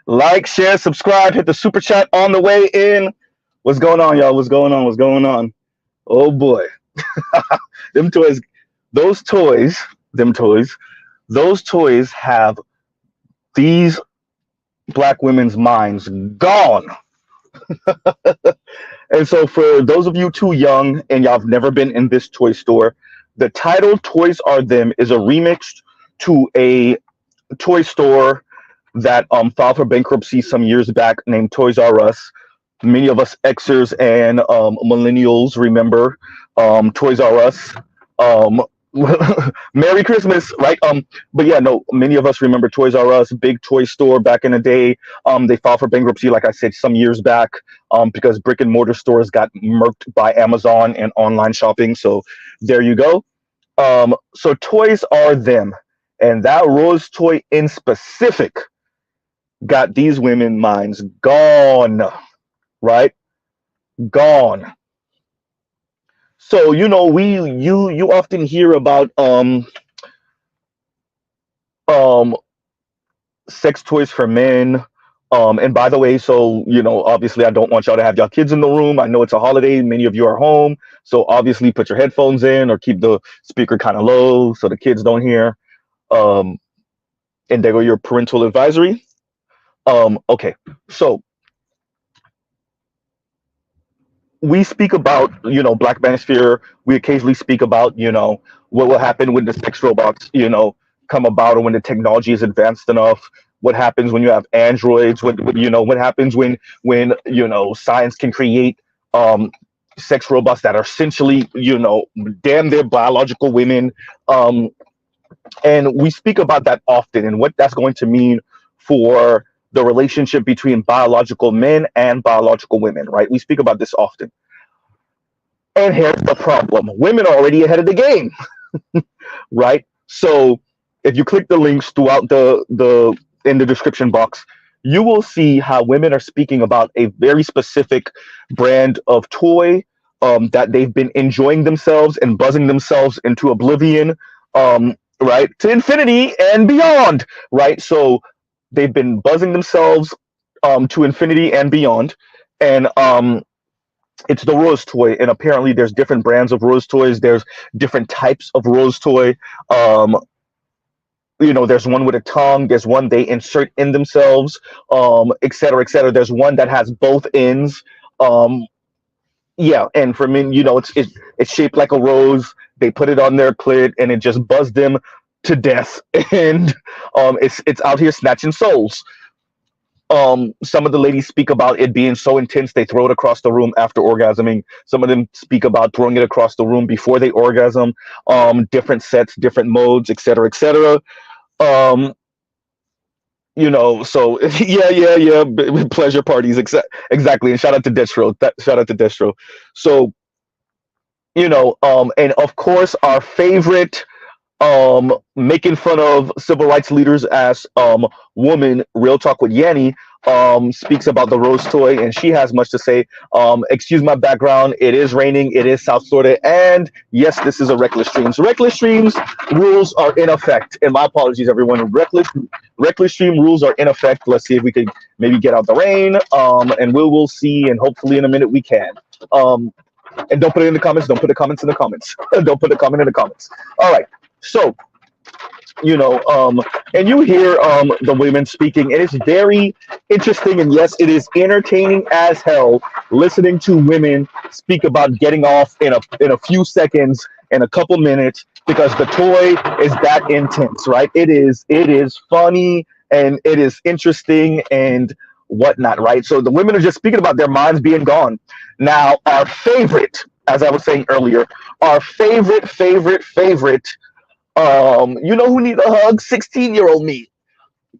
Like, share, subscribe, hit the super chat on the way in. What's going on, y'all? What's going on? What's going on? Oh boy. Them toys, those toys, them toys, those toys have these black women's minds gone. And so for those of you too young and y'all have never been in this toy store, the title Toys Are Them is a remix to a toy store that filed for bankruptcy some years back named Toys R Us. Many of us Xers and millennials remember Toys R Us. Merry Christmas, right? But yeah, no, many of us remember Toys R Us, big toy store back in the day. They filed for bankruptcy, like I said, some years back, because brick and mortar stores got murked by Amazon and online shopping. So there you go. So Toys Are Them, and that Rose toy in specific got these women minds gone, right? Gone. So, you know, you often hear about sex toys for men. And by the way, so, you know, obviously I don't want y'all to have y'all kids in the room. I know it's a holiday. Many of you are home. So obviously put your headphones in or keep the speaker kind of low so the kids don't hear. And there go your parental advisory. Okay, so we speak about, you know, Black Manosphere. We occasionally speak about, you know, what will happen when the sex robots, you know, come about, or when the technology is advanced enough. What happens when you have androids? What you know? What happens when you know, science can create sex robots that are essentially, you know, damn near biological women. And we speak about that often, and what that's going to mean for the relationship between biological men and biological women, right? We speak about this often. And here's the problem. Women are already ahead of the game, right? So if you click the links throughout the in the description box, you will see how women are speaking about a very specific brand of toy that they've been enjoying themselves and buzzing themselves into oblivion, right? To infinity and beyond, right? So they've been buzzing themselves to infinity and beyond. And it's the Rose toy. And apparently there's different brands of Rose toys. There's different types of Rose toy. You know, there's one with a tongue. There's one they insert in themselves, et cetera, et cetera. There's one that has both ends. Yeah, and for men, you know, it's shaped like a rose. They put it on their clit, and it just buzzed them to death. And it's out here snatching souls. Some of the ladies speak about it being so intense they throw it across the room after orgasming. Some of them speak about throwing it across the room before they orgasm. Different sets, different modes, et cetera, et cetera. You know, so yeah, pleasure parties, exactly. And shout out to Destro. Shout out to Destro. So, you know, and of course, our favorite making fun of civil rights leaders as woman, Real Talk with Yanni, speaks about the Rose toy, and she has much to say. Excuse my background, it is raining, it is South Florida, and yes, this is a Reckless Streams. Reckless Streams rules are in effect, and my apologies, everyone. Reckless Stream rules are in effect. Let's see if we could maybe get out the rain, and we'll see, and hopefully in a minute we can. And don't put it in the comments, don't put the comments in the comments. Don't put the comment in the comments. All right. So, you know, and you hear the women speaking, and it's very interesting, and yes, it is entertaining as hell listening to women speak about getting off in a few seconds, in a couple minutes, because the toy is that intense, right? It is funny, and it is interesting and whatnot, right? So the women are just speaking about their minds being gone. Now, our favorite, as I was saying earlier, our favorite, you know who need a hug? 16-year-old me.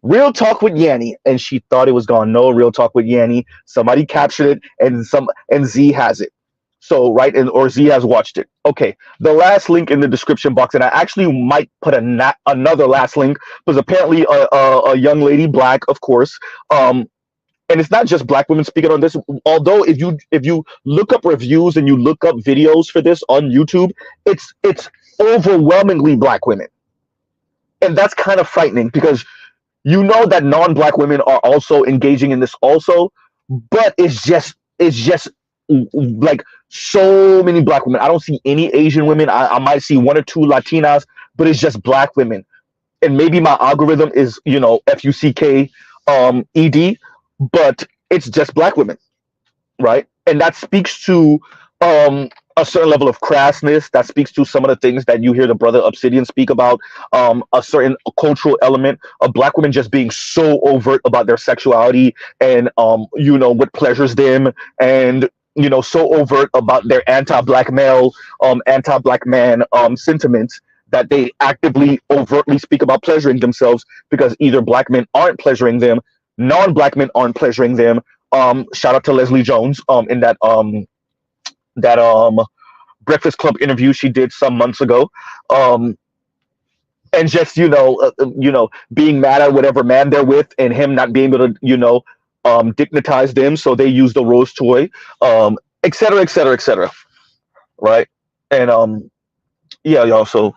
Real Talk with Yanni, and she thought it was gone. No, Real Talk with Yanni. Somebody captured it, and Z has it. So right, or Z has watched it. Okay, the last link in the description box, and I actually might put another last link, because apparently a young lady, Black, of course, and it's not just Black women speaking on this. Although if you look up reviews and you look up videos for this on YouTube, it's overwhelmingly Black women, and that's kind of frightening, because You know that non-black women are also engaging in this also, but it's just like so many black women. I don't see any Asian women. I might see one or two Latinas, but it's just black women. And maybe my algorithm is, FUCK ED, but it's just black women, right? And that speaks to a certain level of crassness. That speaks to some of the things that you hear the brother Obsidian speak about. A certain cultural element of black women just being so overt about their sexuality and what pleasures them, and so overt about their anti-black male, anti-black man sentiments, that they actively overtly speak about pleasuring themselves because either black men aren't pleasuring them, non-black men aren't pleasuring them. Shout out to Leslie Jones in that Breakfast Club interview she did some months ago. And just being mad at whatever man they're with, and him not being able to dignitize them, so they use the rose toy, et cetera, et cetera, et cetera, right? And yeah, y'all. So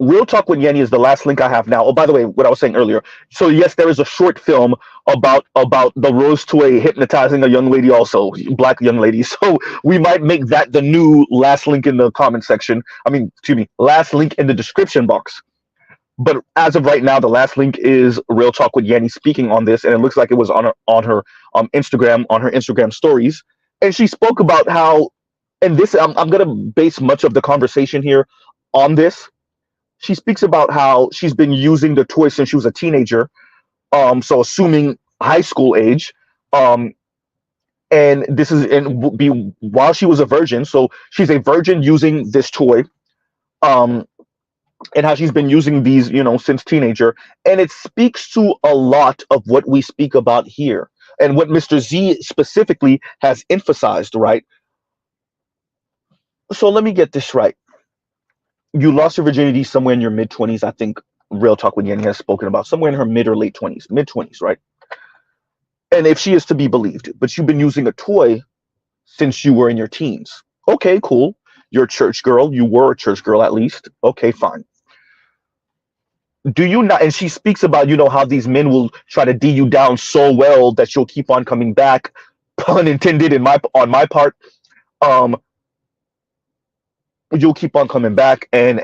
Real Talk with Yanni is the last link I have now. Oh, by the way, what I was saying earlier. So yes, there is a short film about the rose toy hypnotizing a young lady, also black young lady. So we might make that the new last link in the comment section. I mean, excuse me, last link in the description box. But as of right now, the last link is Real Talk with Yanni speaking on this, and it looks like it was on her Instagram stories, and she spoke about how, and this I'm gonna base much of the conversation here on this. She speaks about how she's been using the toy since she was a teenager, so assuming high school age, um, and this is and be while she was a virgin, so she's a virgin using this toy, um, and how she's been using these, since teenager, and it speaks to a lot of what we speak about here, and what Mr. Z specifically has emphasized, right? So let me get this right. You lost your virginity somewhere in your mid-20s. I think Real Talk with Yanni has spoken about somewhere in her mid or late 20s, mid-20s, right? And if she is to be believed, but you've been using a toy since you were in your teens. Okay, cool. You're a church girl. You were a church girl at least. Okay, fine. Do you not? And she speaks about, how these men will try to D you down so well that you'll keep on coming back. Pun intended on my part. Um, you'll keep on coming back, and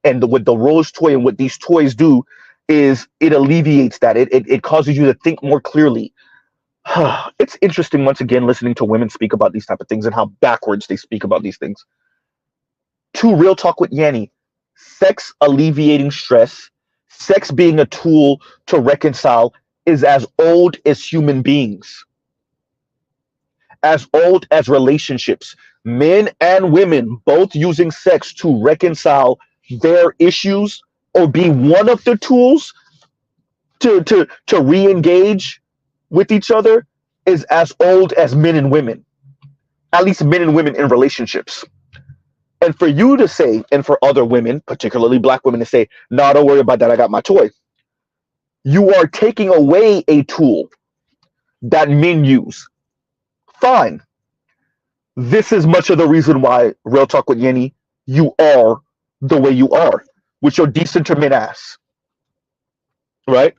with the rose toy and what these toys do is it alleviates that. It causes you to think more clearly. It's interesting once again listening to women speak about these type of things and how backwards they speak about these things. To Real Talk with Yanni, sex alleviating stress, sex being a tool to reconcile, is as old as human beings, as old as relationships. Men and women both using sex to reconcile their issues or be one of the tools to re-engage with each other is as old as men and women, at least men and women in relationships. And for you to say, and for other women, particularly black women, to say, no, don't worry about that, I got my toy, you are taking away a tool that men use. Fine. This is much of the reason why, Real Talk with Yanni, you are the way you are with your decentering ass, right?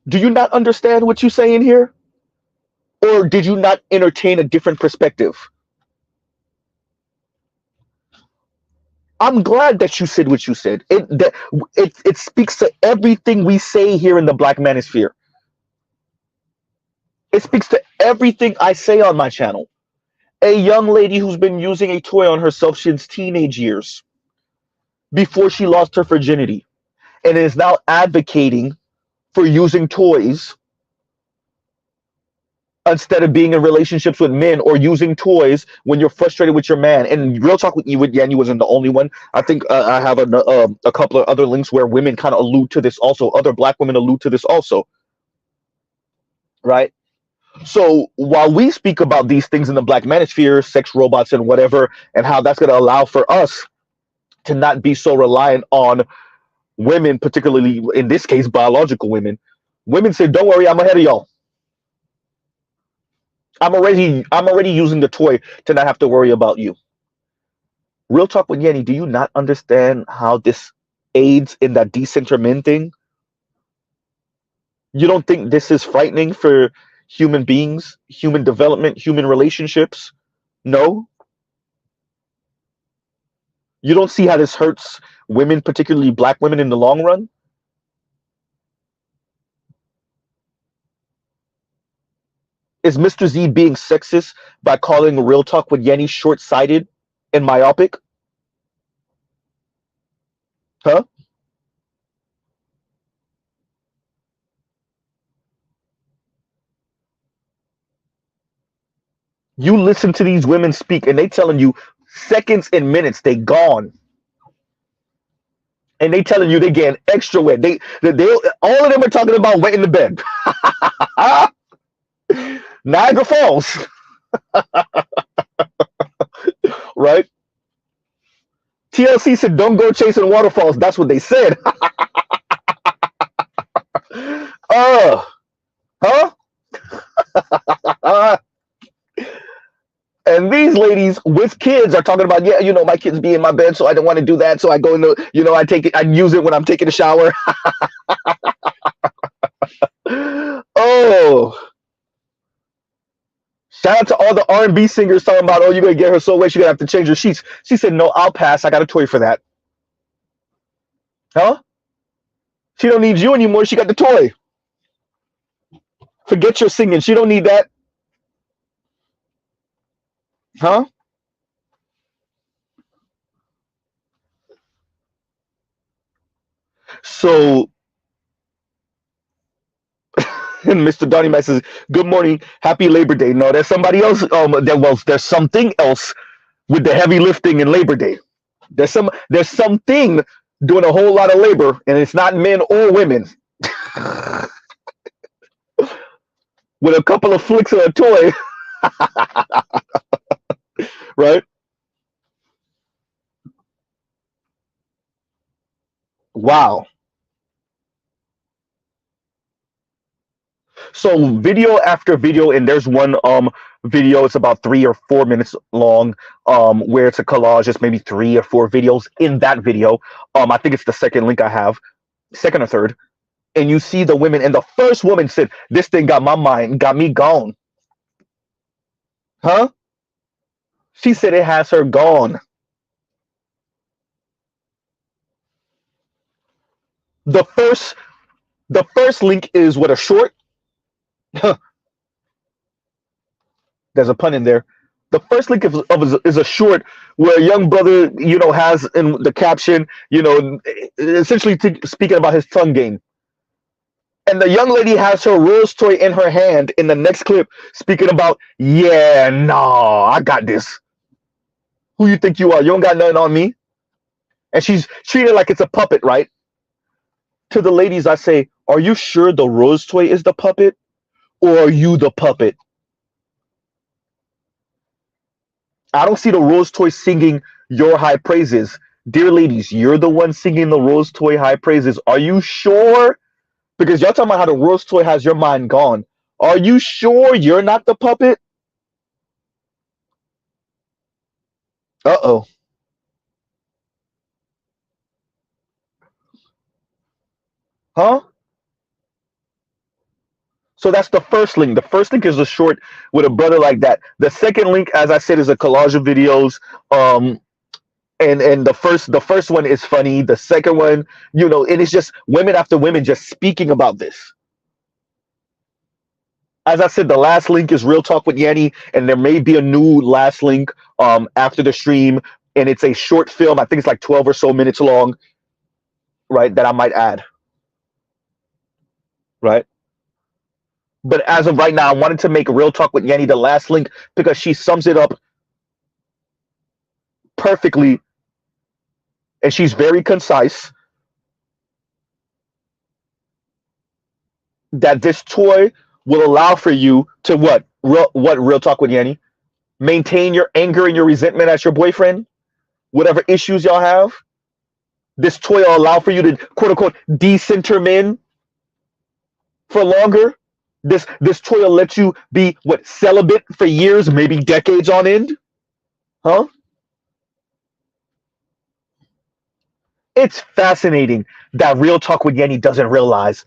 Do you not understand what you're saying here? Or did you not entertain a different perspective? I'm glad that you said what you said. It speaks to everything we say here in the Black Manosphere. It speaks to everything I say on my channel. A young lady who's been using a toy on herself since teenage years, before she lost her virginity, and is now advocating for using toys instead of being in relationships with men, or using toys when you're frustrated with your man. And Real Talk with you with Yanni wasn't the only one. I think I have a couple of other links where women kind of allude to this also. Other black women allude to this also, right? So while we speak about these things in the Black Manosphere, sex robots and whatever, and how that's going to allow for us to not be so reliant on women, particularly in this case, biological women, women say, don't worry, I'm ahead of y'all. I'm already using the toy to not have to worry about you. Real talk with Yanni, do you not understand how this aids in that decenter men thing? You don't think this is frightening for human beings, human development, human relationships? No? You don't see how this hurts women, particularly black women, in the long run? Is Mr. Z being sexist by calling Real Talk with Yanni short sighted and myopic? Huh? You listen to these women speak and they telling you seconds and minutes they gone. And they telling you they getting extra wet. They all of them are talking about wet in the bed. Niagara Falls, right? TLC said, "Don't go chasing waterfalls." That's what they said. Huh? And these ladies with kids are talking about, yeah, my kids be in my bed, so I don't want to do that. So I go into, I take it, I use it when I'm taking a shower. Oh, shout out to all the R&B singers talking about, oh, you're gonna get her so wet, she's gonna have to change her sheets. She said, no, I'll pass. I got a toy for that. Huh? She don't need you anymore. She got the toy. Forget your singing. She don't need that. Huh? So, and Mr. Donnie Mac says, good morning, happy Labor Day. No, there's somebody else. There's something else with the heavy lifting in Labor Day. There's something doing a whole lot of labor, and it's not men or women. With a couple of flicks of a toy, right? Wow. So video after video, and there's one video, it's about 3 or 4 minutes long, where it's a collage, it's maybe 3 or 4 videos in that video. I think it's the second link I have, second or third. And you see the women, and the first woman said, this thing got my mind, got me gone. Huh? She said it has her gone. The first link is what, a short? There's a pun in there. The first link is a short where a young brother, has in the caption, essentially speaking about his tongue game. And the young lady has her rose toy in her hand in the next clip, speaking about, yeah, nah, I got this. Who you think you are? You don't got nothing on me. And she's treated like it's a puppet, right? To the ladies, I say, are you sure the rose toy is the puppet? Or are you the puppet? I don't see the rose toy singing your high praises. Dear ladies, you're the one singing the rose toy high praises. Are you sure? Because y'all talking about how the rose toy has your mind gone. Are you sure you're not the puppet? Uh-oh. Huh? So that's the first link. The first link is a short with a brother like that. The second link, as I said, is a collage of videos. And the first one is funny. The second one, and it's just women after women just speaking about this. As I said, the last link is Real Talk with Yanni, and there may be a new last link after the stream, and it's a short film. I think it's like 12 or so minutes long, right? That I might add, right? But as of right now, I wanted to make Real Talk with Yanni the last link because she sums it up perfectly, and she's very concise. That this toy will allow for you to what Real Talk with Yanni? Maintain your anger and your resentment at your boyfriend, whatever issues y'all have. This toy will allow for you to quote unquote decenter men for longer. This toy will let you be celibate for years, maybe decades on end. Huh? It's fascinating that Real Talk with Yanni doesn't realize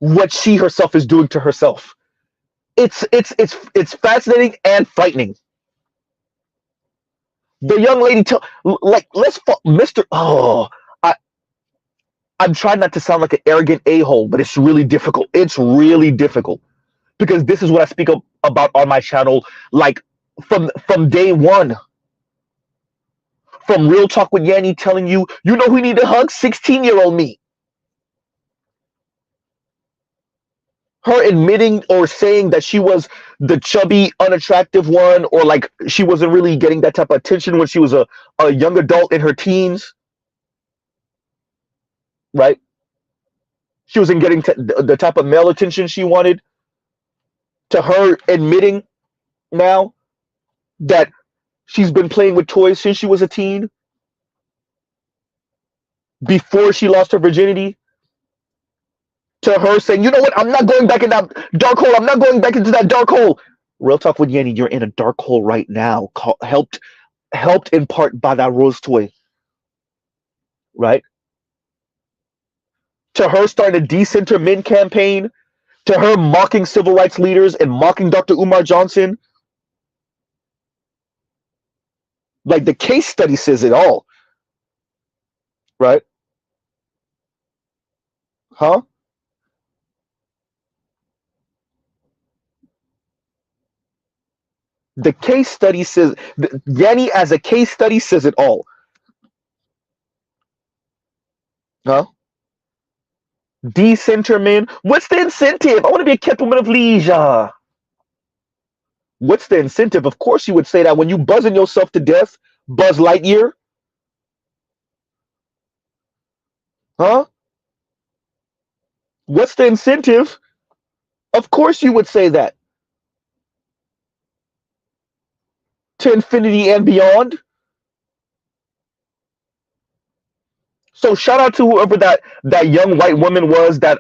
what she herself is doing to herself. It's fascinating and frightening. The young lady tell like Mr. Oh, I I'm trying not to sound like an arrogant a-hole, but it's really difficult. It's really difficult because this is what I speak about on my channel, like from day one, from Real Talk with Yanni telling you, you know who need a hug? 16-year-old me. Her admitting or saying that she was the chubby, unattractive one, or like she wasn't really getting that type of attention when she was a young adult in her teens, right? She wasn't getting the type of male attention she wanted. To her admitting now that she's been playing with toys since she was a teen, before she lost her virginity. To her saying, you know what, I'm not going back in that dark hole. I'm not going back into that dark hole. Real Talk with Yanni, you're in a dark hole right now, helped in part by that rose toy, right? To her starting a Decenter Men campaign, to her mocking civil rights leaders and mocking Dr. Umar Johnson. Like the case study says it all, right? Huh? The case study says, Yanni as a case study says it all. Huh? Decenter Men. What's the incentive? I want to be a kept woman of leisure. What's the incentive? Of course you would say that when you buzzing yourself to death, Buzz Lightyear. Huh? What's the incentive? Of course you would say that. To infinity and beyond. So shout out to whoever that young white woman was that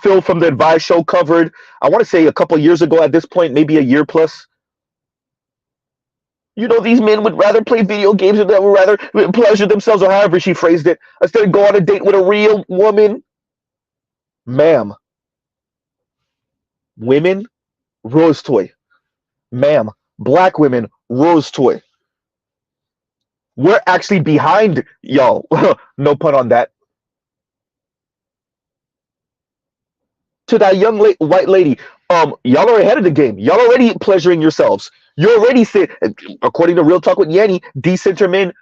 Phil from the Advice Show covered. I want to say a couple years ago at this point, maybe a year plus. You know, these men would rather play video games or they would rather pleasure themselves, or however she phrased it, instead of go on a date with a real woman. Ma'am. Women, rose toy. Ma'am. Black women, rose toy. We're actually behind y'all. No pun on that. To that young white lady, y'all are ahead of the game. Y'all already pleasuring yourselves. You already said, according to Real Talk with Yanni, Decenter Men,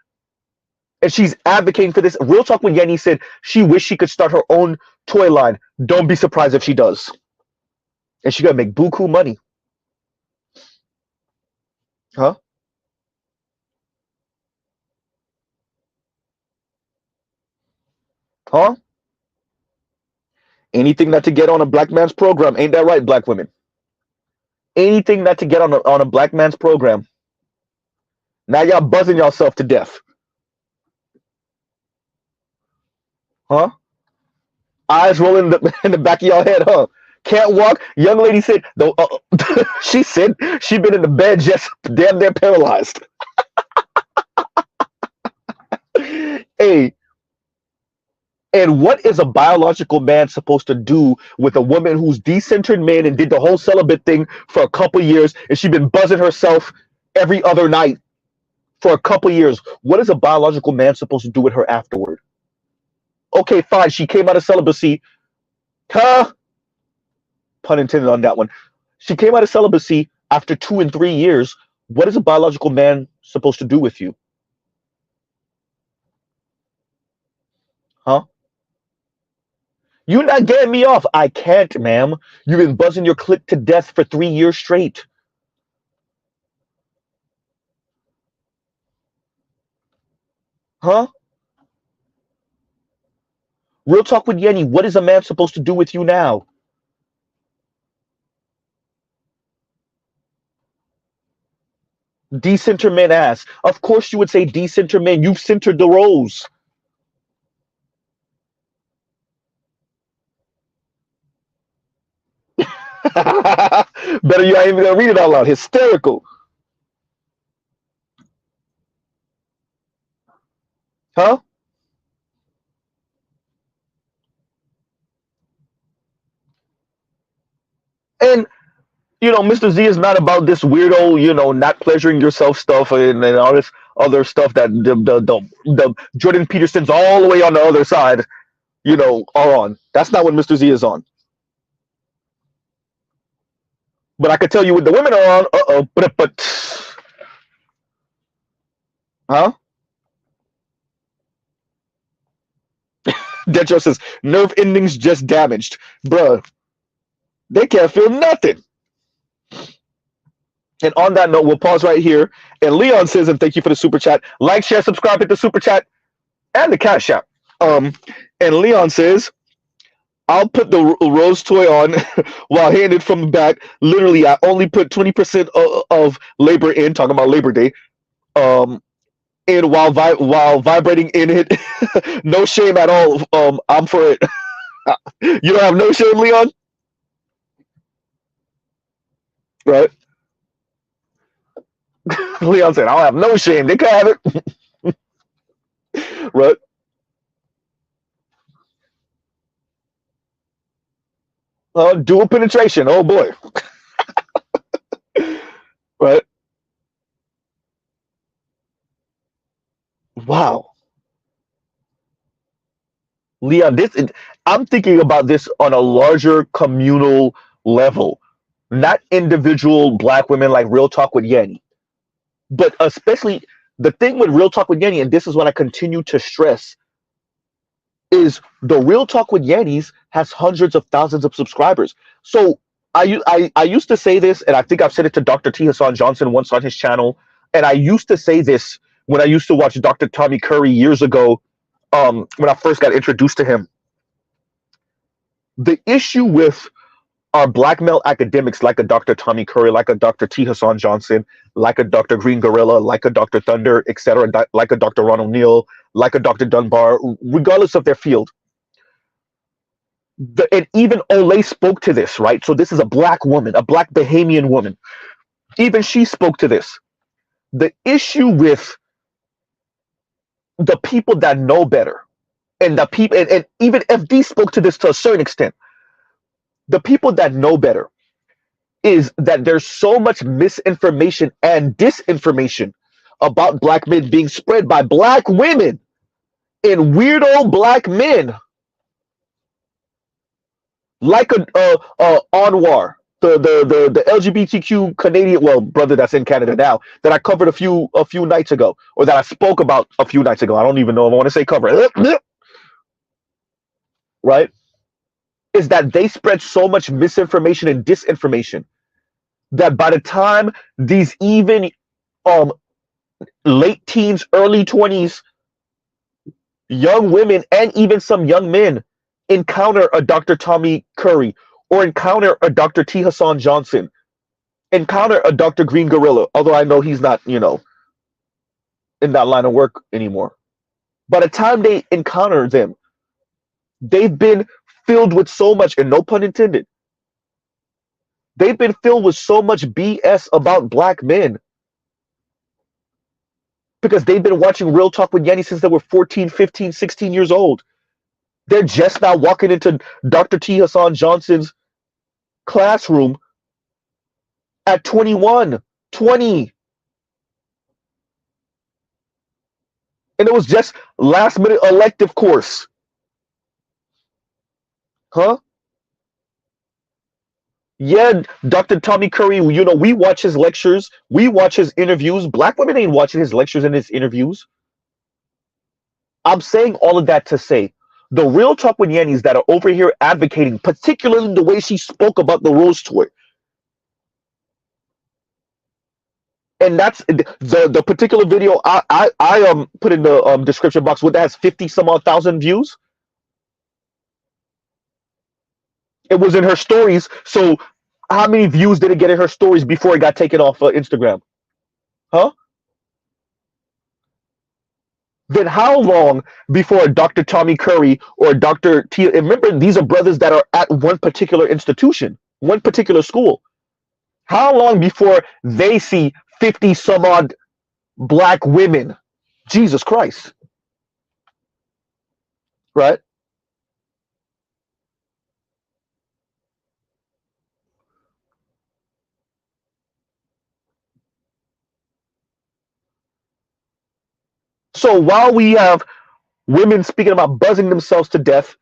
and she's advocating for this. Real Talk with Yanni said she wished she could start her own toy line. Don't be surprised if she does. And she gonna make buku money. Huh? Huh? Anything not to get on a black man's program. Ain't that right, black women? Anything not to get on a black man's program. Now y'all buzzing yourself to death. Huh? Eyes rolling in the back of your head, huh? Can't walk. Young lady said, she said she been in the bed just damn near paralyzed. Hey, and what is a biological man supposed to do with a woman who's decentered man and did the whole celibate thing for a couple years, and she been buzzing herself every other night for a couple years? What is a biological man supposed to do with her afterward? Okay, fine. She came out of celibacy. Huh? Pun intended on that one. She came out of celibacy after 2 and 3 years. What is a biological man supposed to do with you? Huh? You're not getting me off. I can't, ma'am. You've been buzzing your click to death for 3 years straight. Huh? Real Talk with Yanni. What is a man supposed to do with you now? Decenter men ass. Of course you would say decenter men. You've centered the rose. Better you ain't even gonna read it out loud. Hysterical. Huh? Mr. Z is not about this weirdo, not pleasuring yourself stuff and all this other stuff that the Jordan Petersons all the way on the other side, are on. That's not what Mr. Z is on. But I could tell you what the women are on. But huh? Detro says nerve endings just damaged, bruh. They can't feel nothing. And on that note, we'll pause right here. And Leon says, and thank you for the super chat. Like, share, subscribe, hit the super chat and the cash app. And Leon says, I'll put the rose toy on while handed from the back. Literally, I only put 20% of labor in, talking about Labor Day, and while vibrating in it. No shame at all. I'm for it. You don't have no shame, Leon? Right? Leon said, I don't have no shame. They can have it. Right? Dual penetration. Oh, boy. Right? Wow. Leon, I'm thinking about this on a larger communal level, not individual black women like Real Talk with Yanni, but especially the thing with Real Talk with Yanni, and this is what I continue to stress, is the Real Talk with Yannis has hundreds of thousands of subscribers. So I used to say this, and I think I've said it to Dr. T. Hassan Johnson once on his channel, and I used to say this when I used to watch Dr. Tommy Curry years ago, when I first got introduced to him. The issue with our black male academics like a Dr. Tommy Curry, like a Dr. T. Hassan Johnson, like a Dr. Green Gorilla, like a Dr. Thunder, etc., like a Dr. Ron O'Neill, like a Dr. Dunbar, regardless of their field. And even Olay spoke to this, right? So this is a black woman, a black Bahamian woman. Even she spoke to this. The issue with the people that know better, and the people, and even FD spoke to this to a certain extent. The people that know better is that there's so much misinformation and disinformation about black men being spread by black women and weirdo black men like Anwar, the LGBTQ Canadian, well, brother that's in Canada now, that I covered a few nights ago, or that I spoke about a few nights ago. I don't even know if I want to say cover, right? Is that they spread so much misinformation and disinformation that by the time these even um late teens, early 20s, young women, and even some young men encounter a Dr. Tommy Curry or encounter a Dr. T. Hassan Johnson, encounter a Dr. Green Gorilla, although I know he's not, in that line of work anymore. By the time they encounter them, they've been filled with so much, and no pun intended, they've been filled with so much BS about black men because they've been watching Real Talk with Yanni since they were 14, 15, 16 years old. They're just now walking into Dr. T. Hassan Johnson's classroom at 21, 20. And it was just last minute elective course. Huh? Yeah, Dr. Tommy Curry, we watch his lectures, we watch his interviews. Black women ain't watching his lectures and his interviews. I'm saying all of that to say the Real Talk with Yannis that are over here advocating, particularly the way she spoke about the Rose Tour. And that's the particular video I put in the description box, what that has 50 some odd thousand views. It was in her stories. So how many views did it get in her stories before it got taken off Instagram? Huh? Then how long before Dr. Tommy Curry or Dr. T? And remember, these are brothers that are at one particular institution, one particular school. How long before they see 50 some odd black women? Jesus Christ. Right? So while we have women speaking about buzzing themselves to death,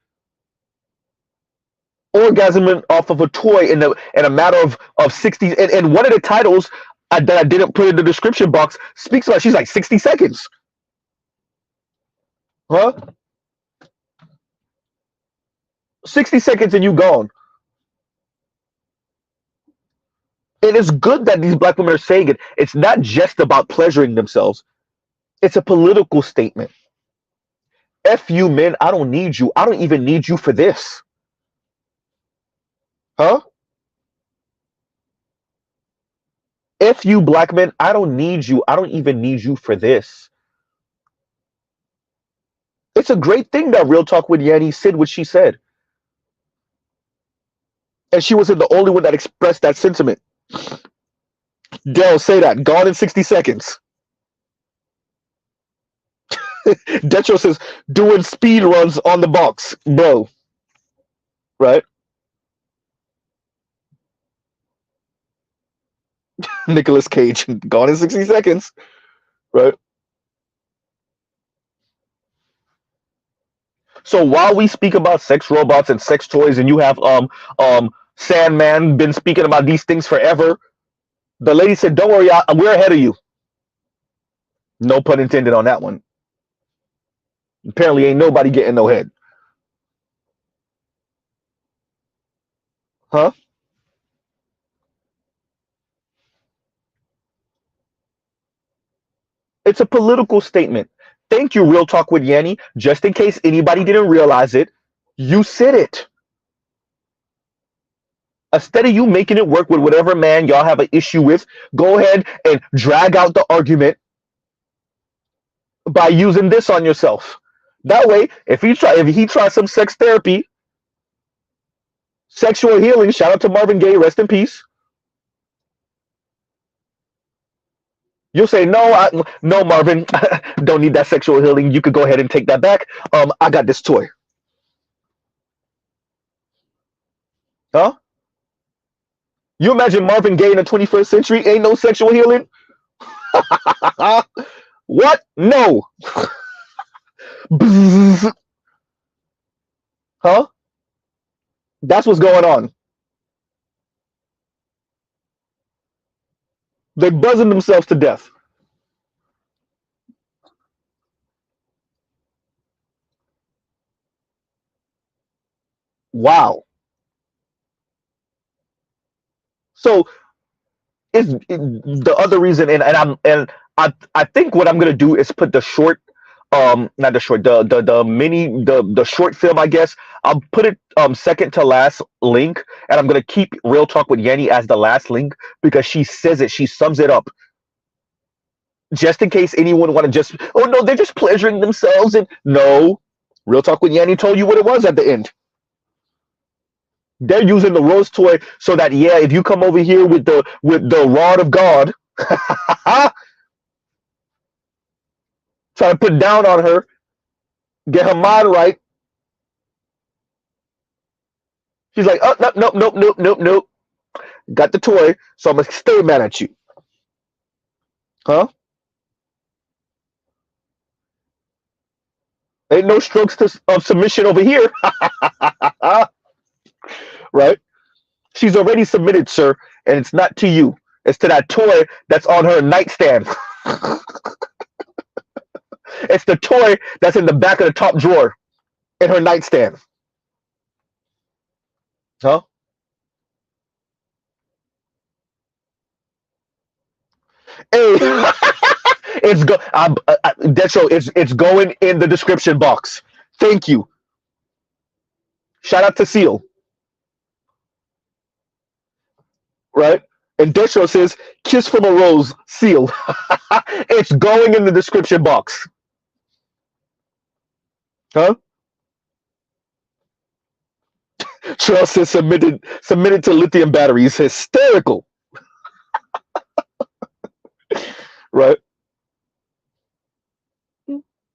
orgasming off of a toy in a matter of 60, and one of the titles that I didn't put in the description box speaks about she's like 60 seconds. Huh? 60 seconds and you gone. And it's good that these black women are saying it. It's not just about pleasuring themselves. It's a political statement. F you men, I don't need you. I don't even need you for this. Huh? F you black men, I don't need you. I don't even need you for this. It's a great thing that Real Talk with Yanni said what she said. And she wasn't the only one that expressed that sentiment. Dell, say that. Gone in 60 seconds. Detro says, doing speed runs on the box. Bro. Right? Nicolas Cage. Gone in 60 seconds. Right? So while we speak about sex robots and sex toys, and you have Sandman been speaking about these things forever, the lady said, "Don't worry, we're ahead of you." No pun intended on that one. Apparently, ain't nobody getting no head. Huh? It's a political statement. Thank you, Real Talk with Yanni. Just in case anybody didn't realize it, you said it. Instead of you making it work with whatever man y'all have an issue with, go ahead and drag out the argument by using this on yourself. That way, if he tries some sex therapy, sexual healing, shout out to Marvin Gaye, rest in peace. You'll say, no, Marvin, don't need that sexual healing. You could go ahead and take that back. I got this toy. Huh? You imagine Marvin Gaye in the 21st century? Ain't no sexual healing? What? No. Huh? That's what's going on. They're buzzing themselves to death. Wow. So the other reason, I think what I'm gonna do is put the short, not the short, the mini, the short film, I guess. I'll put it second to last link, and I'm gonna keep Real Talk with Yanni as the last link because she says it, she sums it up. Just in case anyone want to just, oh no, they're just pleasuring themselves, and no, Real Talk with Yanni told you what it was at the end. They're using the rose toy so that, yeah, if you come over here with the rod of God, try to put down on her, get her mind right. She's like, oh, nope. Got the toy, so I'm gonna stay mad at you. Huh? Ain't no strokes of submission over here. Right? She's already submitted, sir, and it's not to you. It's to that toy that's on her nightstand. It's the toy that's in the back of the top drawer in her nightstand. Huh? Hey, Detro, it's going in the description box. Thank you. Shout out to Seal. Right? And Detro says, "Kiss from a rose, Seal." It's going in the description box. Huh? Trail says submitted to lithium batteries. Hysterical. Right?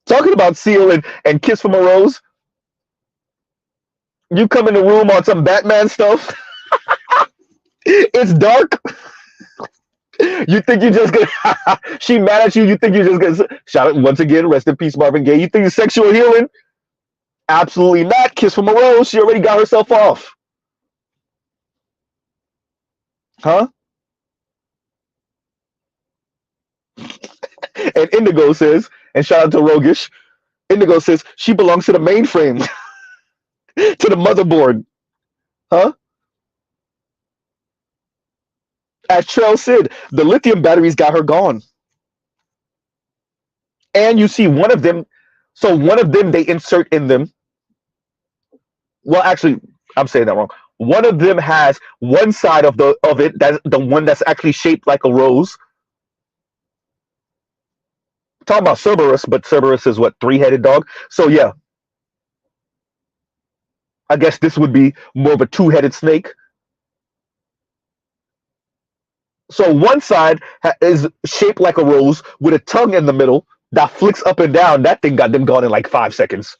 Talking about Seal and Kiss from a Rose. You come in the room on some Batman stuff. It's dark. You think you just gonna she mad at you, you think you're just gonna shout out once again, rest in peace, Marvin Gaye. You think it's sexual healing? Absolutely not. Kiss from a rose. She already got herself off. Huh? And Indigo says, and shout out to Rogish, Indigo says she belongs to the mainframe, to the motherboard. Huh? As Trell said, the lithium batteries got her gone. And you see one of them, so one of them they insert in them. Well, actually, I'm saying that wrong. One of them has one side of it, that's the one that's actually shaped like a rose. Talking about Cerberus, but Cerberus is what, three-headed dog? So yeah, I guess this would be more of a two-headed snake. So one side is shaped like a rose with a tongue in the middle that flicks up and down. That thing got them gone in like 5 seconds.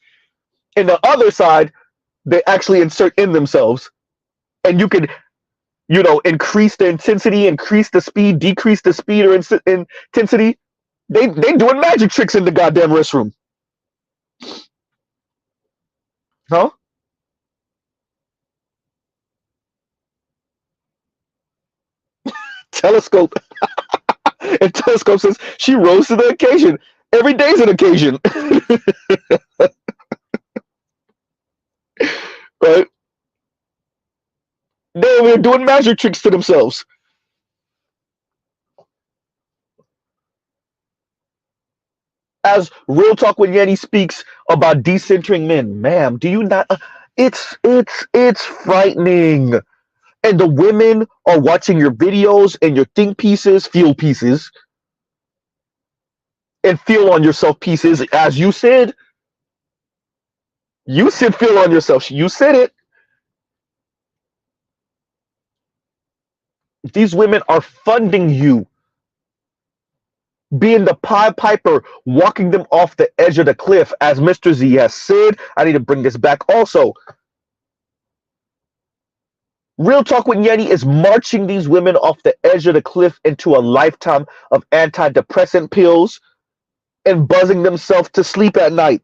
And the other side, they actually insert in themselves, and you could, increase the intensity, increase the speed, decrease the speed or intensity. They doing magic tricks in the goddamn restroom, huh? Telescope and Telescope says she rose to the occasion. Every day's an occasion, right? They were doing magic tricks to themselves. As Real Talk with Yanni speaks about decentering men, ma'am, do you not? It's frightening. And the women are watching your videos and your think pieces, feel pieces, and feel on yourself pieces. As you said feel on yourself. You said it. These women are funding you, being the Pied Piper, walking them off the edge of the cliff. As Mr. Z has said, I need to bring this back also. Real Talk with Yeti is marching these women off the edge of the cliff into a lifetime of antidepressant pills and buzzing themselves to sleep at night.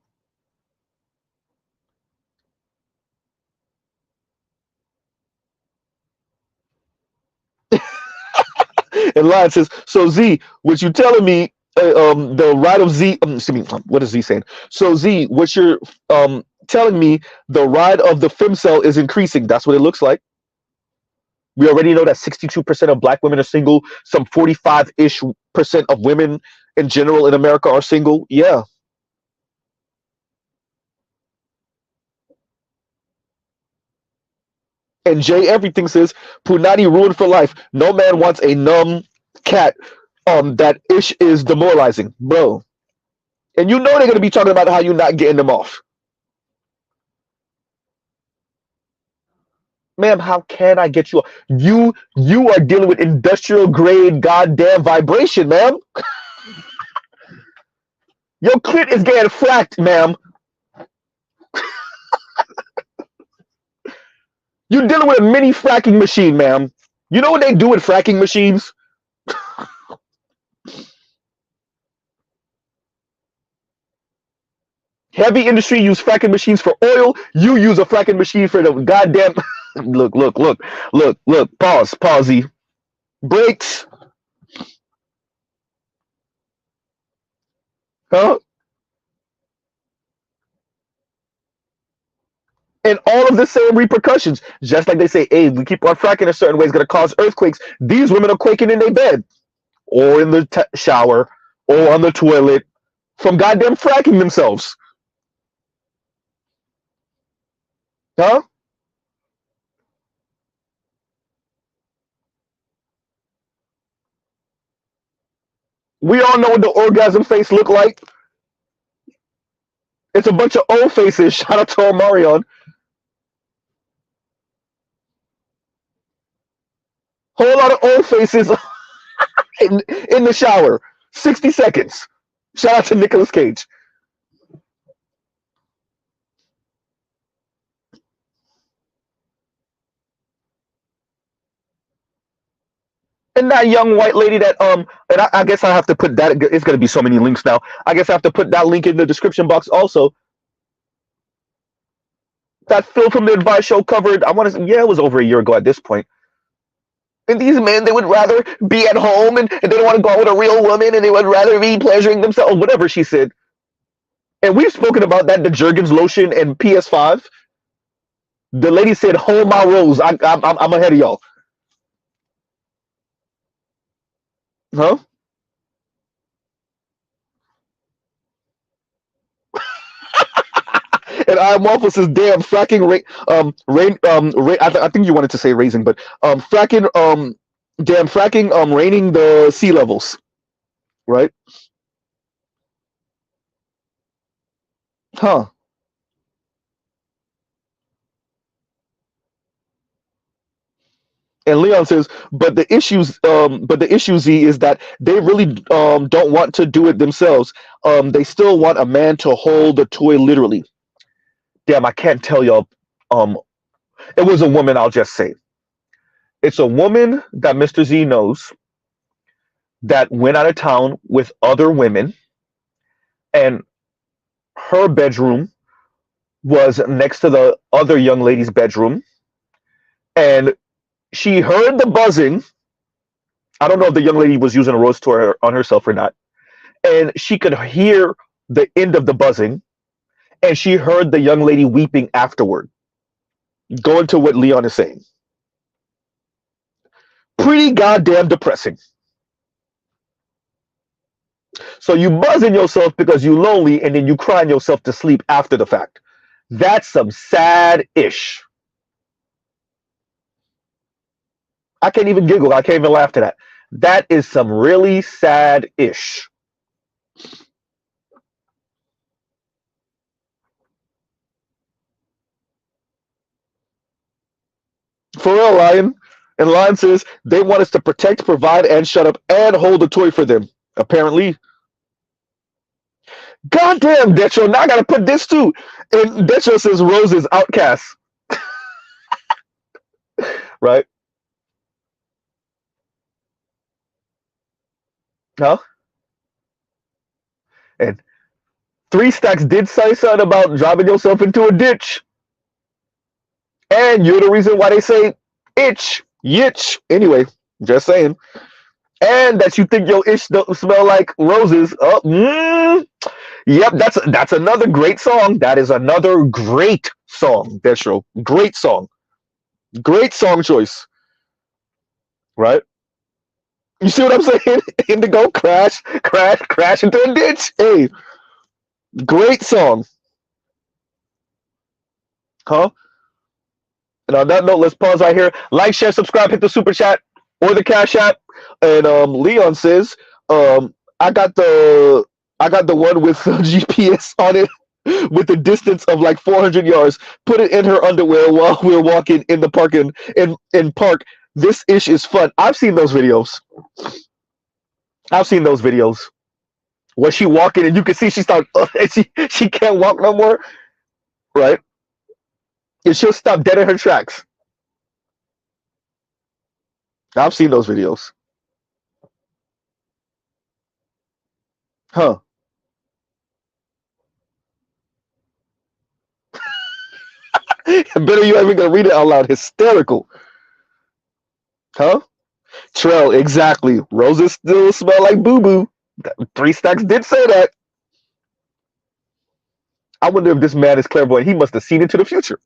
And Lion says, "So Z, what you telling me? The ride of Z. Excuse me. What is Z saying? So Z, what you're telling me? The ride of the femcell is increasing. That's what it looks like. We already know that 62% of black women are single. Some 45-ish% of women in general in America are single. Yeah." And Jay Everything says, Punani ruined for life. No man wants a numb cat. That ish is demoralizing, bro. And you know they're gonna be talking about how you're not getting them off. Ma'am, how can I get you off? You are dealing with industrial grade goddamn vibration, ma'am. Your clit is getting fracked, ma'am. You're dealing with a mini fracking machine, ma'am. You know what they do with fracking machines? Heavy industry use fracking machines for oil. You use a fracking machine for the goddamn. Look. Pausey. Brakes. Huh? And all of the same repercussions. Just like they say, hey, we keep on fracking a certain way, it's going to cause earthquakes. These women are quaking in their bed or in the shower or on the toilet from goddamn fracking themselves. Huh? We all know what the orgasm face look like. It's a bunch of old faces. Shout out to Omarion. Whole lot of old faces in the shower. 60 seconds. Shout out to Nicolas Cage. And that young white lady that and I guess I have to put that. It's gonna be so many links now. I guess I have to put that link in the description box also. That Phil from the Advice Show covered. I want to. Yeah, it was over a year ago at this point. And these men, they would rather be at home and they don't want to go out with a real woman and they would rather be pleasuring themselves, whatever she said. And we've spoken about that, the Jergens lotion and PS5. The lady said, "Hold my rose. I'm ahead of y'all." Huh? And I'm Waffle says, "Damn, fracking I think you wanted to say raising, but fracking damn fracking raining the sea levels, right? Huh?" And Leon says, but the issue Z is that they really don't want to do it themselves. They still want a man to hold the toy literally. Damn, I can't tell y'all. Um, it was a woman. I'll just say it's a woman that Mr. Z knows that went out of town with other women, and her bedroom was next to the other young lady's bedroom, and she heard the buzzing. I don't know if the young lady was using a rose toy on herself or not, and she could hear the end of the buzzing, and she heard the young lady weeping afterward. Going to what Leon is saying, pretty goddamn depressing. So you buzzing yourself because you lonely, and then you crying yourself to sleep after the fact. That's some sad ish. I can't even giggle. I can't even laugh to that. That is some really sad ish. For real, Lion. And Lion says they want us to protect, provide, and shut up and hold a toy for them. Apparently. Goddamn, Detro. Now I gotta put this too. And Detro says Roses outcast. Right? Huh? And Three Stacks did say something about driving yourself into a ditch. And you're the reason why they say itch, yitch. Anyway, just saying. And that you think your itch don't smell like roses. Oh, yep, that's another great song. That is another great song, Destro. Great song. Great song choice. Right? You see what I'm saying? Indigo, crash into a ditch. Hey, great song. Huh? And on that note, let's pause right here. Like, share, subscribe, hit the super chat or the Cash App. And Leon says, I got the one with GPS on it with a distance of like 400 yards. Put it in her underwear while we're walking in the park in park. This ish is fun. I've seen those videos. I've seen those videos where she walking and you can see she start she can't walk no more, right? And she'll stop dead in her tracks. I've seen those videos. Huh? Better you ever gonna read it out loud. Hysterical. Huh? Trell, exactly. Roses still smell like boo boo. Three Stacks did say that. I wonder if this man is clairvoyant. He must have seen into the future.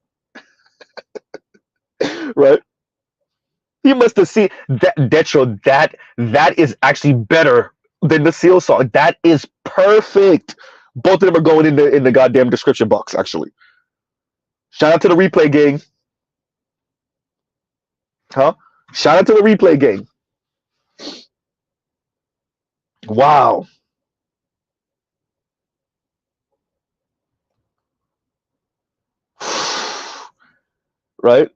Right? He must have seen that Detro. That is actually better than the Seal song. That is perfect. Both of them are going in the goddamn description box, actually. Shout out to the replay gang. Huh? Shout out to the replay gang. Wow. Right?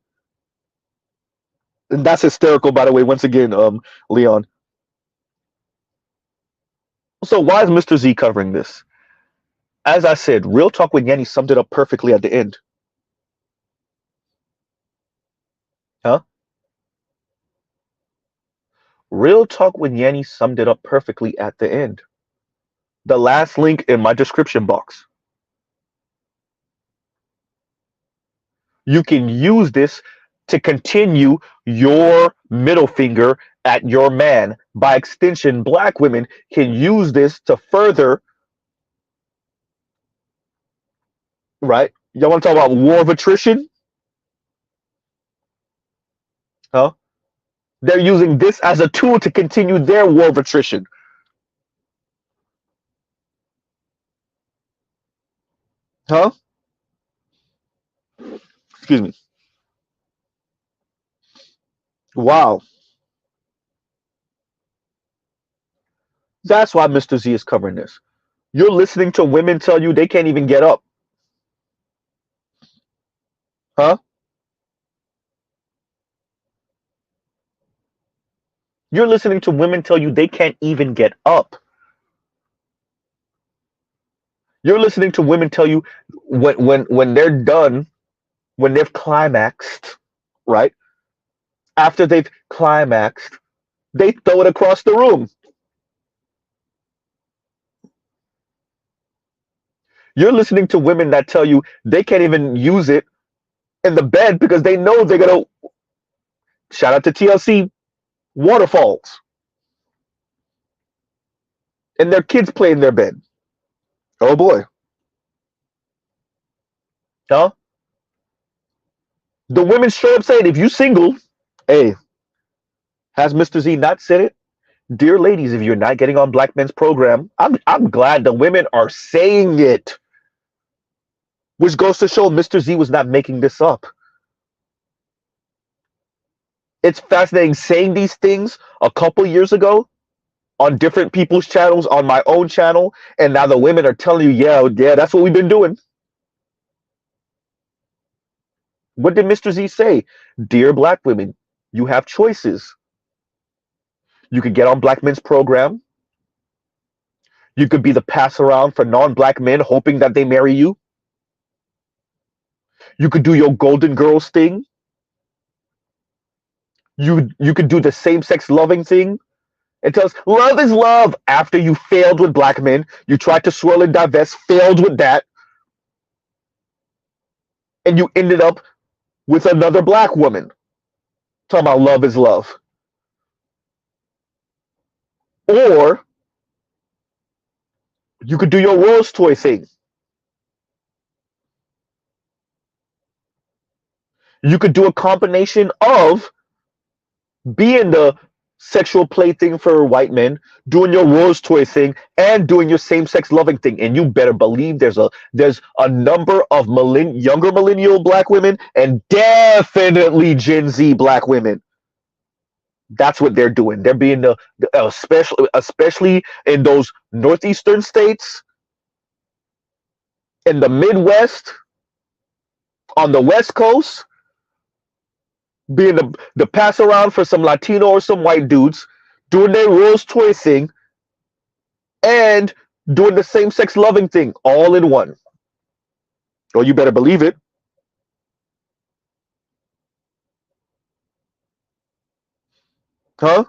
And that's hysterical, by the way, once again, Leon. So why is Mr. Z covering this? As I said, Real Talk with Yanni summed it up perfectly at the end. Huh? Real Talk with Yanni summed it up perfectly at the end. The last link in my description box. You can use this to continue your middle finger at your man. By extension, black women can use this to further, right? Y'all want to talk about war of attrition? Huh? They're using this as a tool to continue their war of attrition. Huh? Excuse me. Wow. That's why Mr. Z is covering this. You're listening to women tell you they can't even get up. Huh? You're listening to women tell you they can't even get up. You're listening to women tell you when they're done, when they've climaxed, right? After they've climaxed, they throw it across the room. You're listening to women that tell you they can't even use it in the bed because they know they're gonna, shout out to TLC, waterfalls. And their kids play in their bed. Oh boy. Huh? The women straight up saying, if you single, hey, has Mr. Z not said it? Dear ladies, if you're not getting on black men's program, I'm glad the women are saying it. Which goes to show Mr. Z was not making this up. It's fascinating saying these things a couple years ago on different people's channels, on my own channel, and now the women are telling you, yeah, that's what we've been doing. What did Mr. Z say? Dear black women, you have choices. You could get on black men's program. You could be the pass around for non-black men hoping that they marry you. You could do your golden girls thing. You could do the same-sex loving thing. It tells love is love. After you failed with black men, you tried to swirl and divest, failed with that, and you ended up with another black woman. Talking about love is love. Or you could do your rose toy thing. You could do a combination of being the sexual plaything for white men, doing your rose toy thing, and doing your same-sex loving thing. And you better believe there's a number of younger millennial black women and definitely Gen Z black women. That's what they're doing. They're being especially in those northeastern states, in the Midwest, on the West Coast, being the pass around for some Latino or some white dudes, doing their rose toy thing, and doing the same sex loving thing all in one. Oh, you better believe it. Huh?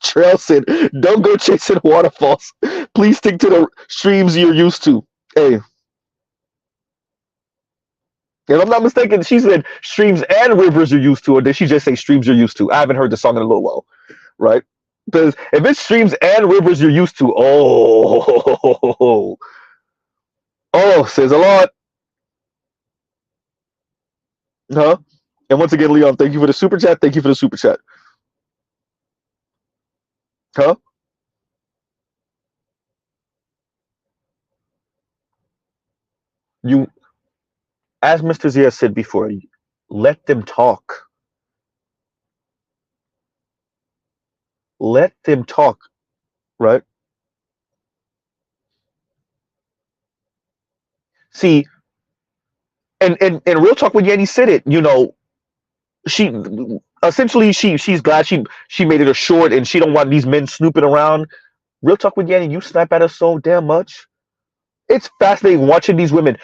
Trail said, don't go chasing waterfalls. Please stick to the streams you're used to. Hey. If I'm not mistaken, she said streams and rivers you're used to, or did she just say streams you're used to? I haven't heard the song in a little while, right? Because if it's streams and rivers you're used to, says a lot. Huh? And once again, Leon, thank you for the super chat. Thank you for the super chat. Huh? You, as Mr. Zia said before, let them talk. Let them talk, right? See, and real talk when Yanni said it, she essentially she's glad she made it a short and she don't want these men snooping around. Real talk with Yanni, you snap at us so damn much. It's fascinating watching these women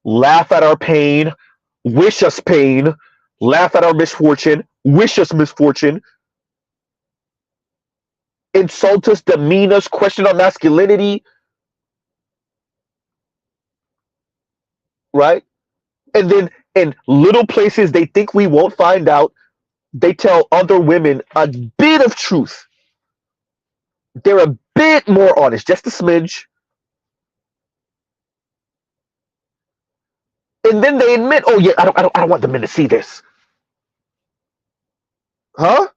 laugh at our pain, wish us pain, laugh at our misfortune, wish us misfortune, insult us, demean us, question our masculinity, right? And then in little places they think we won't find out, they tell other women a bit of truth. They're a bit more honest, just a smidge. And then they admit, oh yeah, I don't want the men to see this. Huh?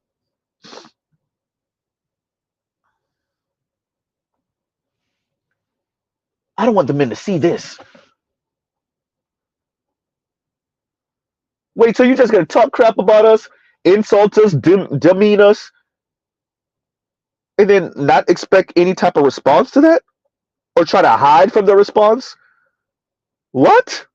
I don't want the men to see this. Wait, so you just gonna talk crap about us, insult us, demean us, and then not expect any type of response to that? Or try to hide from the response? What?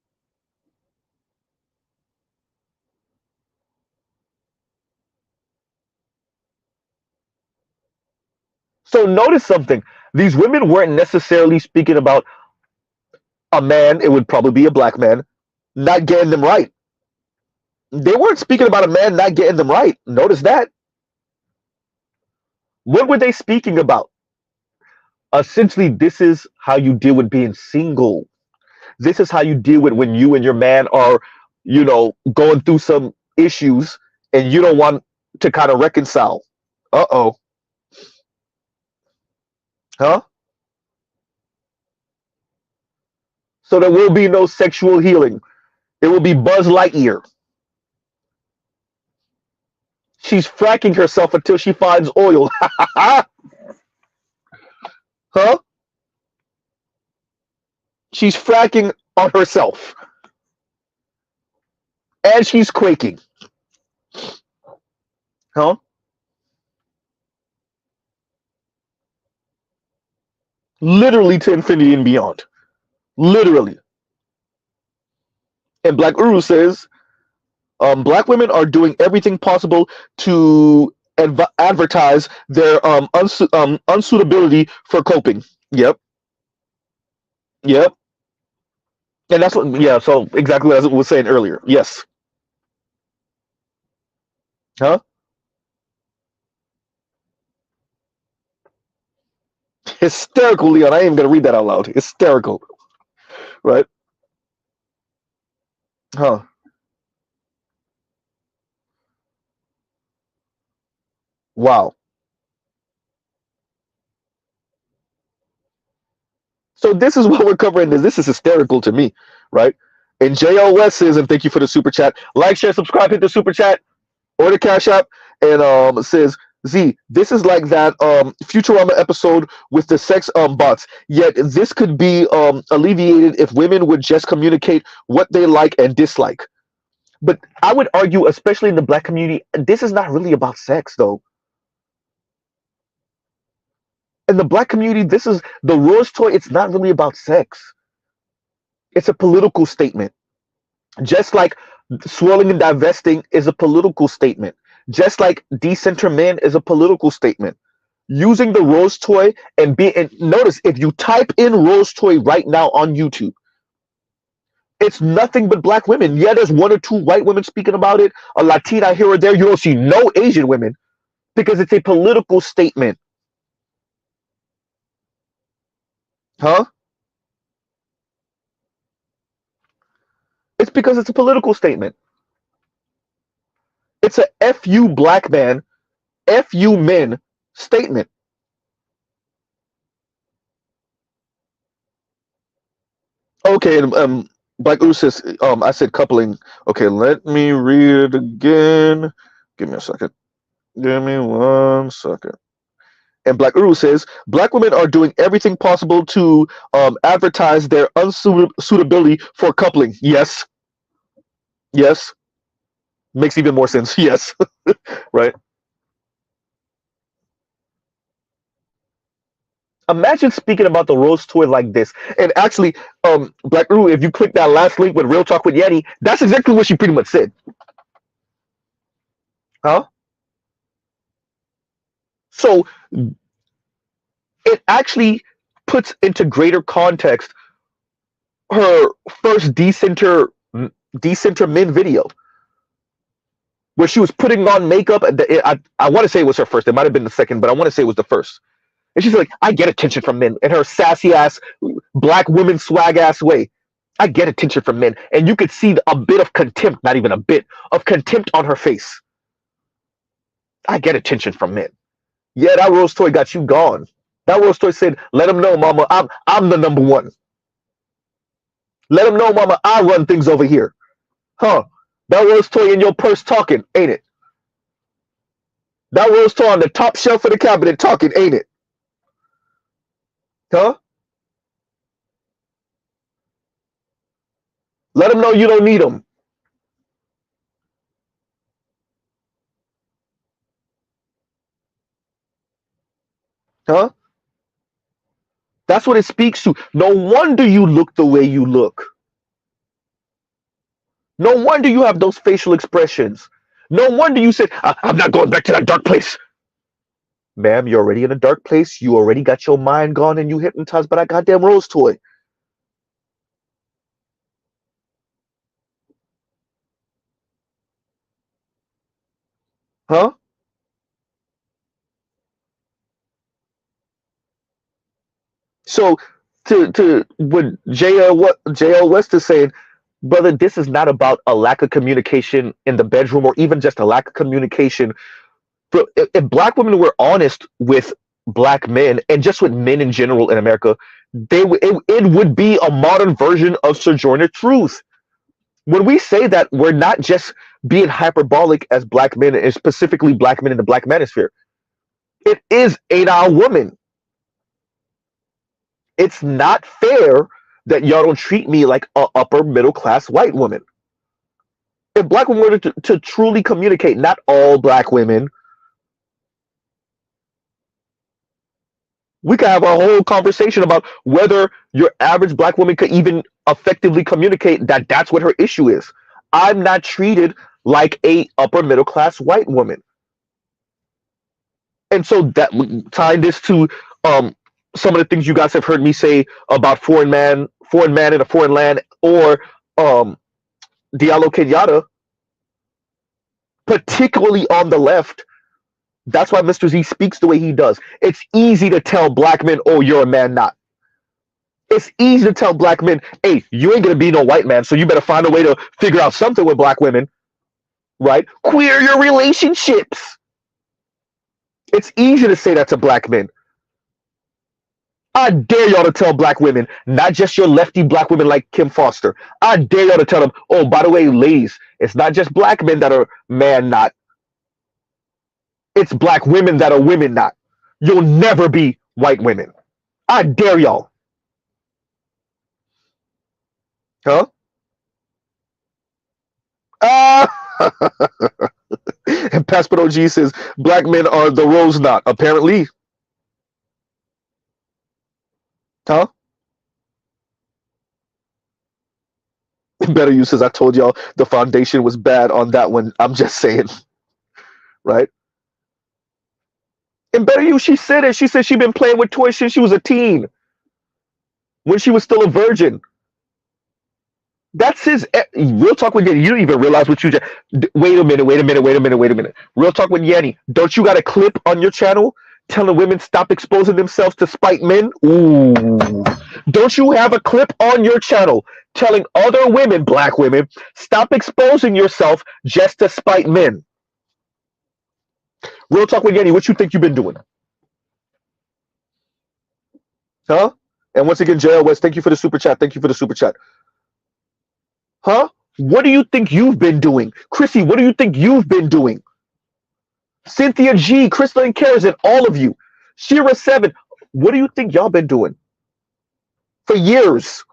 So notice something. These women weren't necessarily speaking about a man, it would probably be a black man, not getting them right. They weren't speaking about a man not getting them right. Notice that. What were they speaking about? Essentially, this is how you deal with being single. This is how you deal with when you and your man are, going through some issues and you don't want to kind of reconcile. Uh-oh. Huh? So there will be no sexual healing. It will be Buzz Lightyear. She's fracking herself until she finds oil. Huh? She's fracking on herself. And she's quaking. Huh? Literally to infinity and beyond. Literally. And Black Uru says, black women are doing everything possible to advertise their unsuitability for coping. Yep. Yep. And that's what, yeah, so exactly as I was saying earlier. Yes. Huh? Hysterical, Leon. I ain't even going to read that out loud. Hysterical. Right? Huh. Wow. So this is what we're covering. This is hysterical to me, right? And JOS says, and thank you for the super chat. Like, share, subscribe, hit the super chat or the Cash App. And says, Z, this is like that Futurama episode with the sex bots. Yet this could be alleviated if women would just communicate what they like and dislike. But I would argue, especially in the black community, this is not really about sex, though. In the black community, this is the rose toy. It's not really about sex. It's a political statement. Just like swirling and divesting is a political statement. Just like decenter men is a political statement. Using the rose toy and notice if you type in rose toy right now on YouTube, it's nothing but black women. Yeah, there's one or two white women speaking about it, a Latina here or there. You don't see no Asian women because it's a political statement. Huh? It's because it's a political statement. It's a F you black man, F you men statement. Okay, Black Ooze says, I said coupling. Okay, let me read it again. Give me a second. Give me 1 second. And Black Uru says, black women are doing everything possible to advertise their unsuitability for coupling. Yes. Yes. Makes even more sense. Yes. Right. Imagine speaking about the rose toy like this. And actually, Black Uru, if you click that last link with Real Talk with Yanni, that's exactly what she pretty much said. Huh? So it actually puts into greater context her first decenter men video. where she was putting on makeup. I want to say it was her first. It might have been the second, but I want to say it was the first. And she's like, I get attention from men in her sassy ass, black woman swag ass way. I get attention from men. And you could see a bit of contempt, not even a bit of contempt on her face. I get attention from men. Yeah, that Rose toy got you gone. That Rose toy said, let them know, mama, I'm the number one. Let them know, mama, I run things over here. Huh? That Rose toy in your purse talking, ain't it? That Rose toy on the top shelf of the cabinet talking, ain't it? Huh? Let them know you don't need them. Huh? That's what it speaks to. No wonder you look the way you look. No wonder you have those facial expressions. No wonder you said, I'm not going back to that dark place. Ma'am, you're already in a dark place. You already got your mind gone and you hypnotized by that goddamn Rose toy. Huh? So to what JL West is saying, brother, this is not about a lack of communication in the bedroom or even just a lack of communication. If black women were honest with black men and just with men in general in America, it would be a modern version of Sojourner Truth. When we say that, we're not just being hyperbolic as black men, and specifically black men in the black manosphere. It is 8-hour woman. It's not fair that y'all don't treat me like a upper middle class white woman. If black women were to truly communicate, not all black women, we could have a whole conversation about whether your average black woman could even effectively communicate that that's what her issue is. I'm not treated like a upper middle class white woman. And so that tying this to some of the things you guys have heard me say about foreign man in a foreign land, or Diallo Kenyatta, particularly on the left. That's why Mr. Z speaks the way he does. It's easy to tell black men, oh, you're a man not. It's easy to tell black men, hey, you ain't gonna be no white man, so you better find a way to figure out something with black women, right? Queer your relationships. It's easy to say that to black men. I dare y'all to tell black women, not just your lefty black women like Kim Foster. I dare y'all to tell them, oh, by the way, ladies, it's not just black men that are man not. It's black women that are women not. You'll never be white women. I dare y'all. Huh? And Passport OG says, black men are the rose knot, apparently. Huh? Better use says, I told y'all the foundation was bad on that one. I'm just saying. Right? And Better You, she said it. She said she'd been playing with toys since she was a teen. When she was still a virgin. That's his real talk with Yanni. You don't even realize what you just. Wait a minute. Real talk with Yanni. Don't you got a clip on your channel telling women stop exposing themselves to spite men? Ooh. Don't you have a clip on your channel telling other women, black women, stop exposing yourself just to spite men? Real talk with Yanni. What you think you've been doing? Huh? And once again, JL West, thank you for the super chat. Thank you for the super chat. Huh? What do you think you've been doing? Chrissy, what do you think you've been doing? Cynthia G, Crystalline Cares, and all of you. Shira 7, what do you think y'all been doing? For years.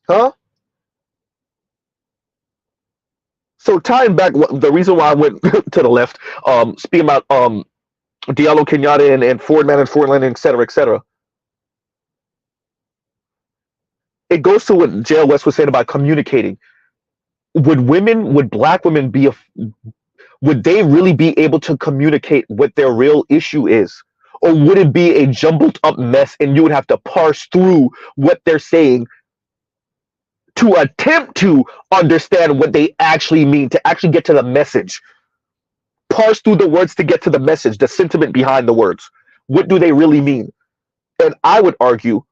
Huh? So tying back, the reason why I went to the left, speaking about Diallo Kenyatta and Ford Man and Ford Land, et cetera, it goes to what JL West was saying about communicating. Would black women would they really be able to communicate what their real issue is? Or would it be a jumbled up mess and you would have to parse through what they're saying to attempt to understand what they actually mean, to actually get to the message? Parse through the words to get to the message, the sentiment behind the words. What do they really mean? And I would argue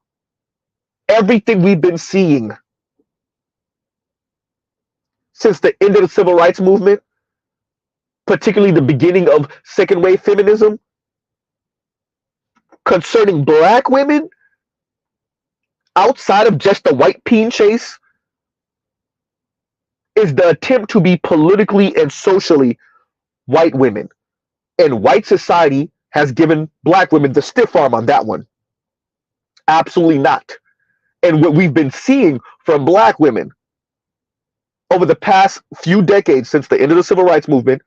everything we've been seeing since the end of the civil rights movement, particularly the beginning of second wave feminism, concerning black women, outside of just the white peen chase, is the attempt to be politically and socially white women. And white society has given black women the stiff arm on that one. Absolutely not. And what we've been seeing from black women over the past few decades since the end of the civil rights movement,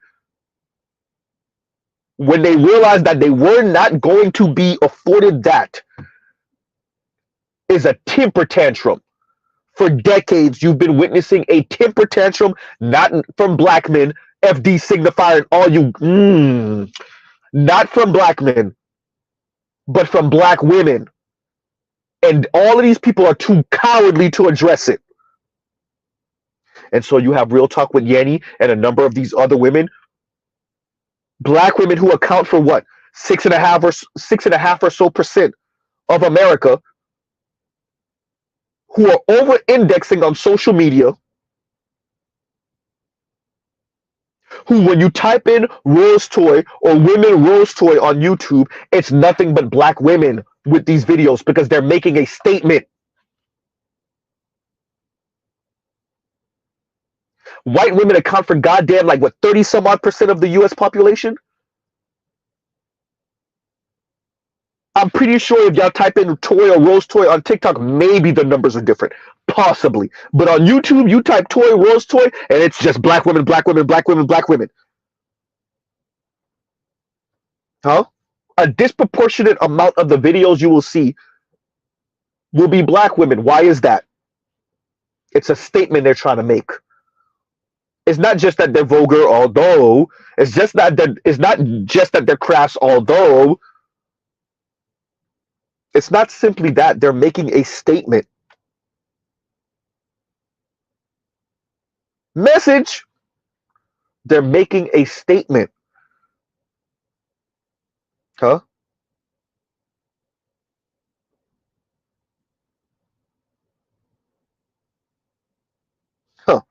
when they realized that they were not going to be afforded that, is a temper tantrum. For decades, you've been witnessing a temper tantrum, not from black men, FD signifying all you, not from black men, but from black women. And all of these people are too cowardly to address it. And so you have Real Talk with Yanni and a number of these other women, black women who account for what, 6.5 or so percent of America, who are over indexing on social media, who, when you type in Rose Toy or Women Rose Toy on YouTube, it's nothing but black women with these videos because they're making a statement. White women account for goddamn, like, what, 30 some odd percent of the US population? I'm pretty sure if y'all type in toy or Rose Toy on TikTok, maybe the numbers are different. Possibly. But on YouTube, you type toy, Rose Toy, and it's just black women, black women, black women, black women. Huh? A disproportionate amount of the videos you will see will be black women. Why is that? It's a statement they're trying to make. It's not just that they're vulgar, although. It's not just that they're crass, although. It's not simply that. They're making a statement. Message. They're making a statement. Huh? Huh.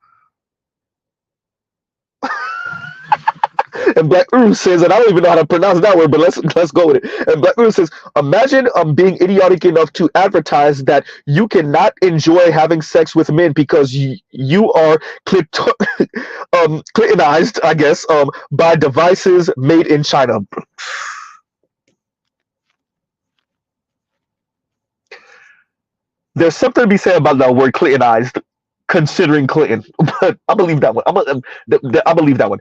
And Black Uru says, and I don't even know how to pronounce that word, but let's go with it. And Black Uru says, imagine being idiotic enough to advertise that you cannot enjoy having sex with men because you are clitonized, I guess, by devices made in China. There's something to be said about that word clitonized, considering Clinton, but I believe that one. I believe that one.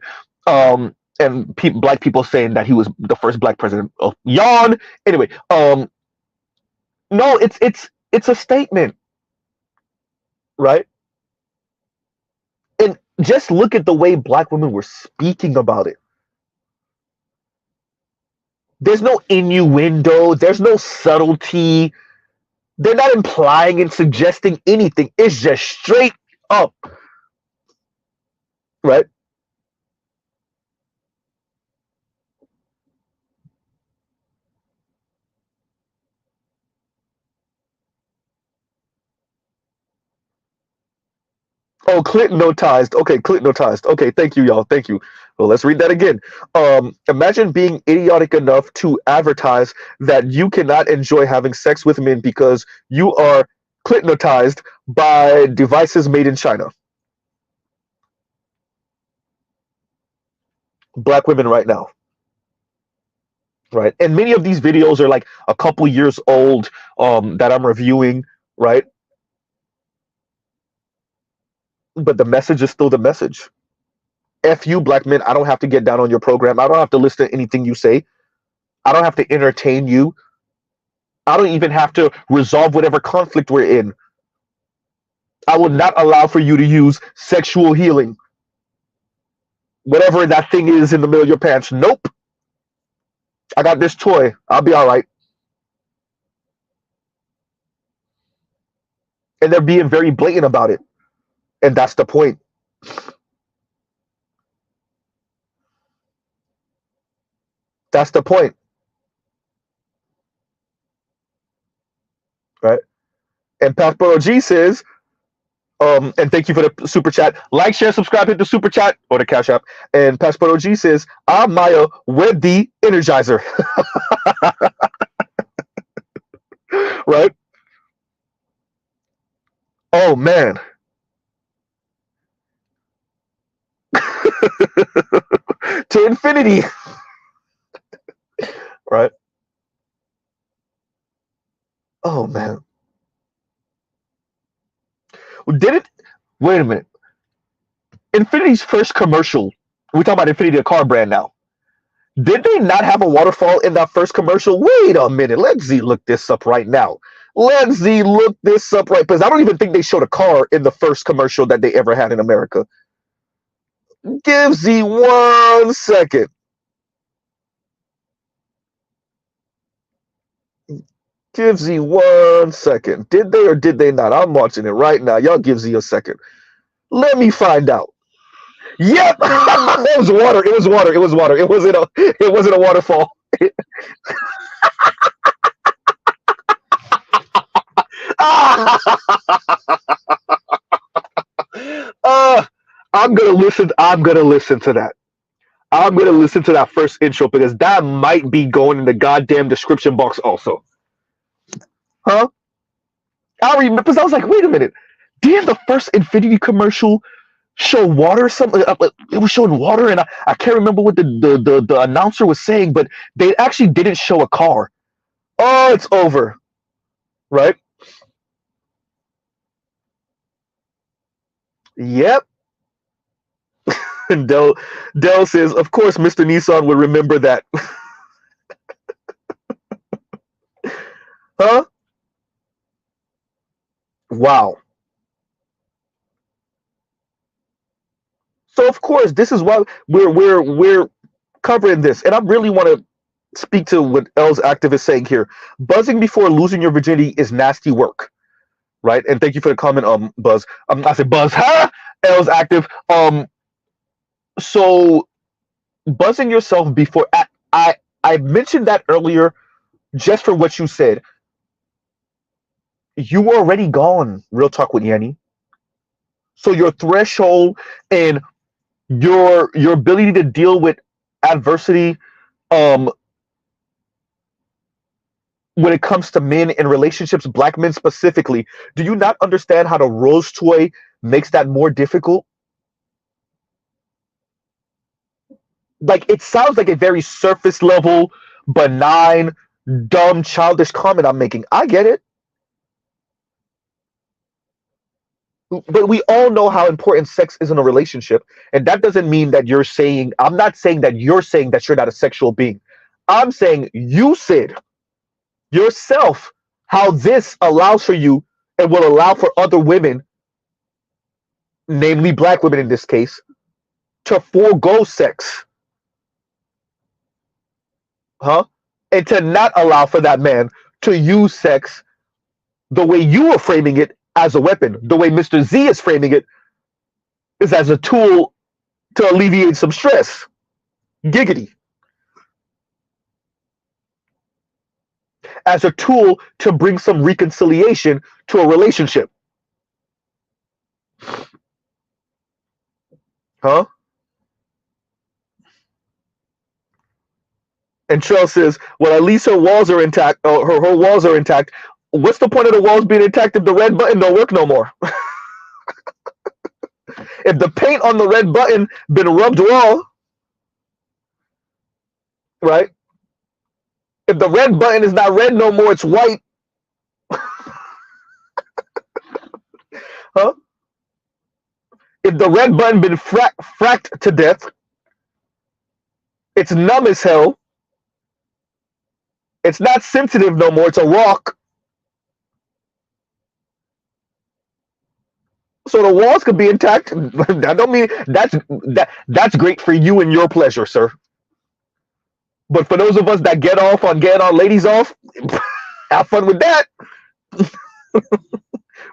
And black people saying that he was the first black president. Oh, yawn. Anyway, no, it's a statement, right? And just look at the way black women were speaking about it. There's no innuendo. There's no subtlety. They're not implying and suggesting anything. It's just straight up, right? Oh, clitonized. Okay, clitonized. Okay, thank you, y'all. Thank you. Well, let's read that again. Imagine being idiotic enough to advertise that you cannot enjoy having sex with men because you are clitonized by devices made in China. Black women right now. Right. And many of these videos are like a couple years old that I'm reviewing, right? But the message is still the message. F you, black men. I don't have to get down on your program. I don't have to listen to anything you say. I don't have to entertain you. I don't even have to resolve whatever conflict we're in. I will not allow for you to use sexual healing. Whatever that thing is in the middle of your pants. Nope. I got this toy. I'll be all right. And they're being very blatant about it. And that's the point. That's the point, right? And Pastor G says, and thank you for the super chat. Like, share, subscribe, hit the super chat or the Cash App. And Pastor G says, I'm Maya with the Energizer. Right? Oh man. To infinity. Right? Oh man. Did it? Wait a minute. Infinity's first commercial. We're talking about Infinity, the car brand now. Did they not have a waterfall in that first commercial? Wait a minute. Let's Z look this up right now. Let's Z look this up right, because I don't even think they showed a car in the first commercial that they ever had in America. Give Z 1 second. Give Z 1 second. Did they or did they not? I'm watching it right now. Y'all give Z a second. Let me find out. Yep, it was water. It was water. It was water. It wasn't a. It wasn't a waterfall. uh, I'm gonna listen. I'm gonna listen to that. I'm gonna listen to that first intro because that might be going in the goddamn description box also. Huh? I remember because I was like, wait a minute. Didn't the first Infinity commercial show water? Something it was showing water, and I can't remember what the announcer was saying, but they actually didn't show a car. Oh, it's over, right? Yep. And Dell says, of course, Mr. Nissan would remember that. Huh? Wow. So of course, this is why we're covering this, and I really want to speak to what L's active is saying here. Buzzing before losing your virginity is nasty work, right? And thank you for the comment, Buzz. I said Buzz, huh? L's active. So buzzing yourself before I mentioned that earlier, just for what you said. You were already gone. Real talk with Yanni. So your threshold and your ability to deal with adversity, um, when it comes to men in relationships, black men specifically, do you not understand how the rose toy makes that more difficult? Like, it sounds like a very surface level, benign, dumb, childish comment I'm making. I get it. But we all know how important sex is in a relationship. And that doesn't mean that you're saying, I'm not saying that you're saying that you're not a sexual being. I'm saying you said yourself how this allows for you and will allow for other women, namely black women in this case, to forego sex. Huh? And to not allow for that man to use sex the way you are framing it as a weapon. The way Mr. Z is framing it is as a tool to alleviate some stress. Giggity. As a tool to bring some reconciliation to a relationship. Huh? And Trell says, well, at least her walls are intact. Her walls are intact. What's the point of the walls being intact if the red button don't work no more? If the paint on the red button been rubbed raw, right? If the red button is not red no more, it's white. Huh? If the red button been fracked to death, it's numb as hell. It's not sensitive no more. It's a rock. So the walls could be intact. That don't mean that's great for you and your pleasure, sir. But for those of us that get off on getting our ladies off, have fun with that,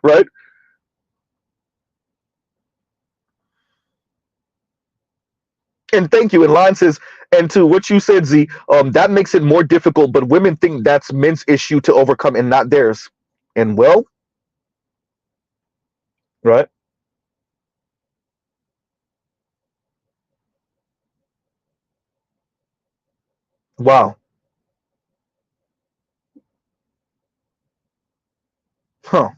right? And thank you. And Line says, and to what you said, Z, that makes it more difficult, but women think that's men's issue to overcome and not theirs. And well, right? Wow. Huh.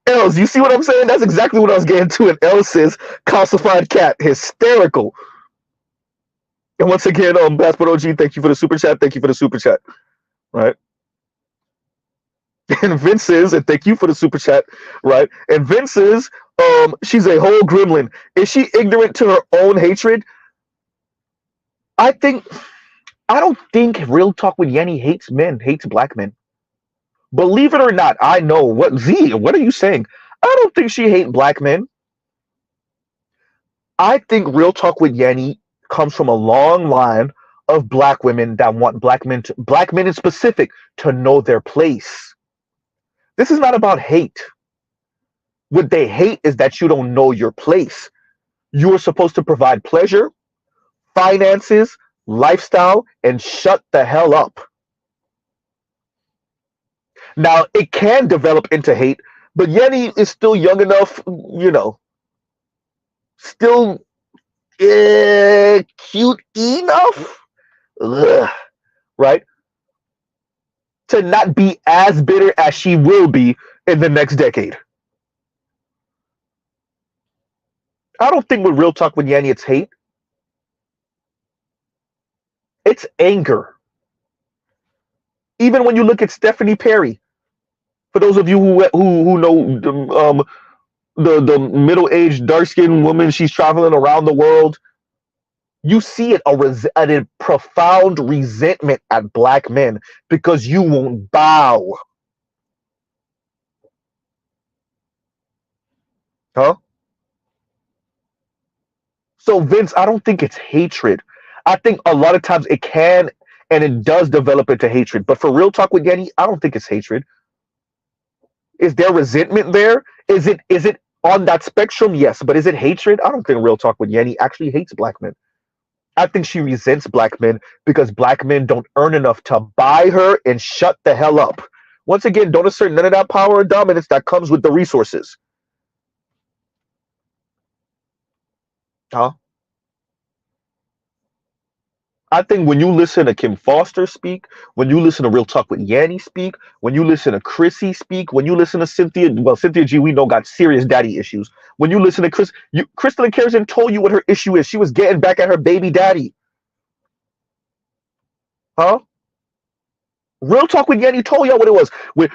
Els, you see what I'm saying? That's exactly what I was getting to. And Els says, calcified cat, hysterical. And once again, Passport OG, thank you for the super chat. Thank you for the super chat. Right? And Vince says, and thank you for the super chat. Right? And Vince says, she's a whole gremlin. Is she ignorant to her own hatred? I think, I don't think Real Talk with Yanni hates men, hates black men. Believe it or not, I know what Z. What are you saying? I don't think she hates black men. I think Real Talk with Yanni comes from a long line of black women that want black men in specific, to know their place. This is not about hate. What they hate is that you don't know your place. You are supposed to provide pleasure, finances, lifestyle, and shut the hell up. Now, it can develop into hate, but Yanni is still young enough, still cute enough, ugh, right, to not be as bitter as she will be in the next decade. I don't think with Real Talk with Yanni it's hate. It's anger. Even when you look at Stephanie Perry, for those of you who know the middle-aged dark-skinned woman, she's traveling around the world. You see it, a profound resentment at black men because you won't bow. Huh? So Vince, I don't think it's hatred. I think a lot of times it can and it does develop into hatred. But for Real Talk with Yanni, I don't think it's hatred. Is there resentment there? Is it on that spectrum? Yes. But is it hatred? I don't think Real Talk with Yanni actually hates black men. I think she resents black men because black men don't earn enough to buy her and shut the hell up. Once again, don't assert none of that power or dominance that comes with the resources. Huh? I think when you listen to Kim Foster speak, when you listen to Real Talk with Yanni speak, when you listen to Chrissy speak, when you listen to Cynthia G, we know got serious daddy issues. When you listen to Crystal Carson told you what her issue is. She was getting back at her baby daddy. Huh? Real Talk with Yanni told y'all what it was.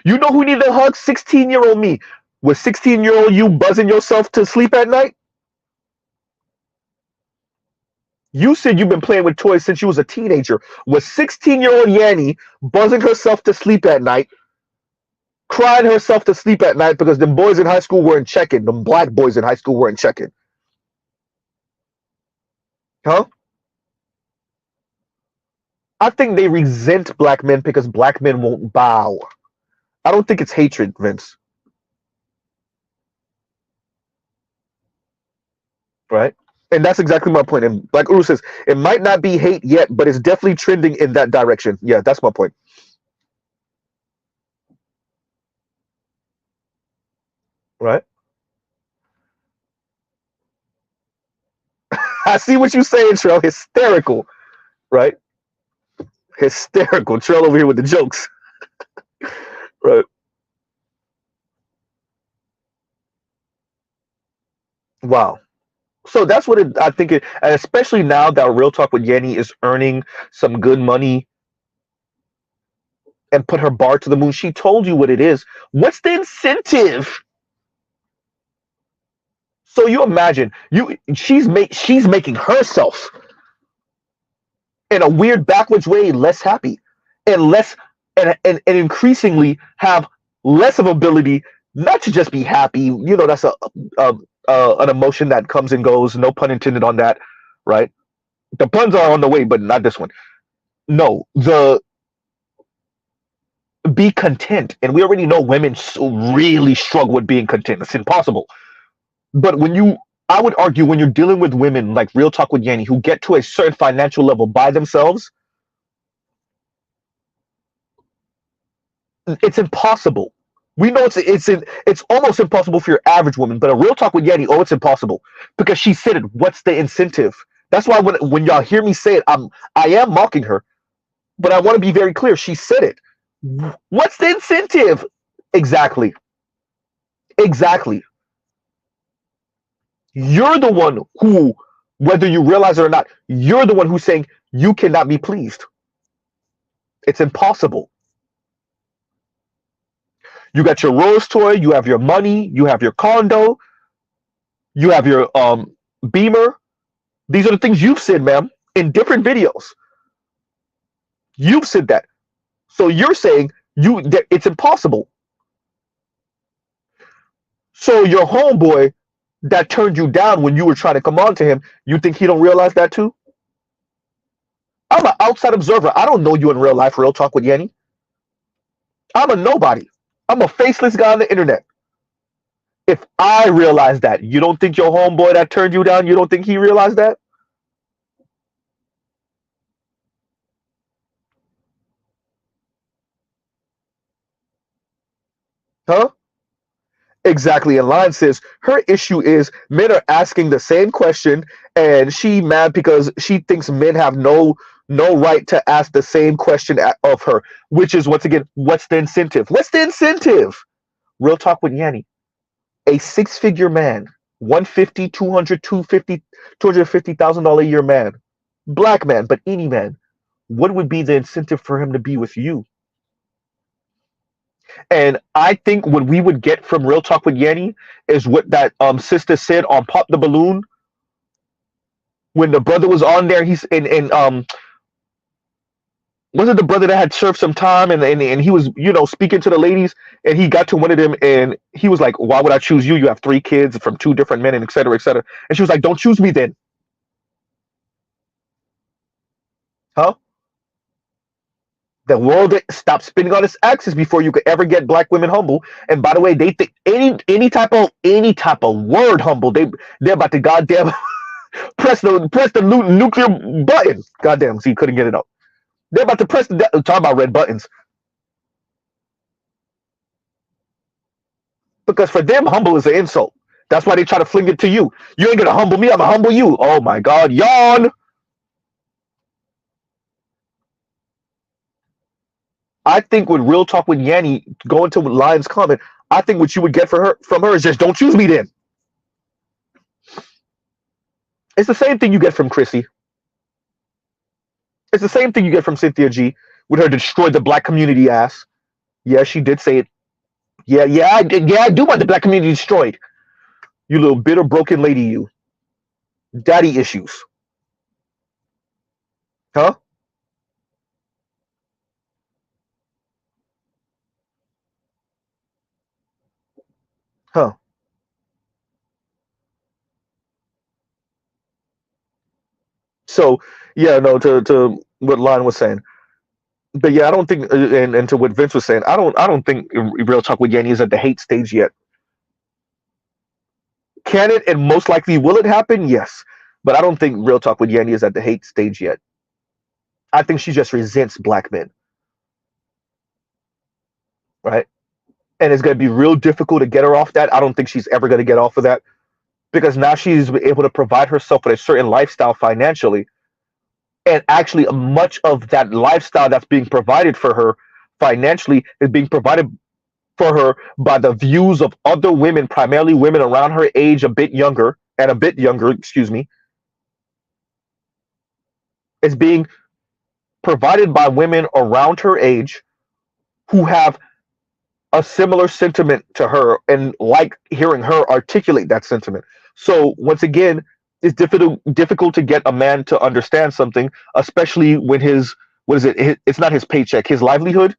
You know who needed a hug? 16-year-old me. Was 16-year-old you buzzing yourself to sleep at night? You said you've been playing with toys since you was a teenager. Was 16-year-old Yanni buzzing herself to sleep at night, crying herself to sleep at night because them boys in high school weren't checking. Them black boys in high school weren't checking. Huh? I think they resent black men because black men won't bow. I don't think it's hatred, Vince. Right? And that's exactly my point. And like Uru says, it might not be hate yet, but it's definitely trending in that direction. Yeah, that's my point. Right? I see what you're saying, Trell. Hysterical. Right? Hysterical. Trell over here with the jokes. Right. Wow. So that's what I think it, and especially now that Real Talk with Yanni is earning some good money and put her bar to the moon. She told you what it is. What's the incentive? So you imagine she's making herself in a weird backwards way less happy and less and increasingly have less of ability not to just be happy. That's a an emotion that comes and goes. No pun intended on that, right? The puns are on the way, but not this one. No, the be content, and we already know women really struggle with being content. It's impossible. But I would argue when you're dealing with women like Real Talk with Yanni who get to a certain financial level by themselves, it's impossible. We know it's almost impossible for your average woman, but a Real Talk with Yanni, oh, it's impossible because she said it. What's the incentive? That's why when y'all hear me say it, I am mocking her, but I want to be very clear. She said it. What's the incentive? Exactly. Exactly. You're the one who, whether you realize it or not, you're the one who's saying you cannot be pleased. It's impossible. You got your Rolls toy, you have your money, you have your condo, you have your Beamer. These are the things you've said, ma'am, in different videos. You've said that. So you're saying it's impossible. So your homeboy that turned you down when you were trying to come on to him, you think he don't realize that too? I'm an outside observer. I don't know you in real life, Real Talk with Yanni. I'm a nobody. I'm a faceless guy on the internet. If I realize that, you don't think your homeboy that turned you down, you don't think he realized that? Huh? Exactly. And Line says her issue is men are asking the same question, and she mad because she thinks men have no right to ask the same question of her, which is once again, what's the incentive? What's the incentive? Real Talk with Yanni. A six-figure man, 150, 200, 250, $250,000 a year man, black man, but any man, what would be the incentive for him to be with you? And I think what we would get from Real Talk with Yanni is what that sister said on Pop the Balloon when the brother was on there. He's and was it the brother that had served some time and he was speaking to the ladies and he got to one of them and he was like, why would I choose you? You have 3 kids from 2 different men and et cetera, et cetera. And she was like, don't choose me then. Huh? The world stopped spinning on its axis before you could ever get black women humble. And by the way, they think any type of word humble, they're about to goddamn press the nuclear button. Goddamn, see, couldn't get it up. They're about to press talk about red buttons. Because for them, humble is an insult. That's why they try to fling it to you. You ain't gonna humble me, I'm gonna humble you. Oh my God, yawn. I think with Real Talk with Yanni, going to Lion's comment, I think what you would get from her is just don't choose me then. It's the same thing you get from Chrissy. It's the same thing you get from Cynthia G with her destroy the black community ass. Yeah, she did say it. Yeah, I do want the black community destroyed. You little bitter, broken lady, you. Daddy issues. Huh? Huh. So, yeah, no, to what Lon was saying. But yeah, I don't think, and to what Vince was saying, I don't think Real Talk with Yanni is at the hate stage yet. Can it and most likely will it happen? Yes, but I don't think Real Talk with Yanni is at the hate stage yet. I think she just resents black men, right? And it's going to be real difficult to get her off that. I don't think she's ever going to get off of that because now she's able to provide herself with a certain lifestyle financially, and actually much of that lifestyle that's being provided for her financially is being provided for her by the views of other women, primarily women around her age, a bit younger, excuse me. It's being provided by women around her age who have a similar sentiment to her and like hearing her articulate that sentiment. So once again, it's difficult to get a man to understand something, especially when it's not his paycheck, his livelihood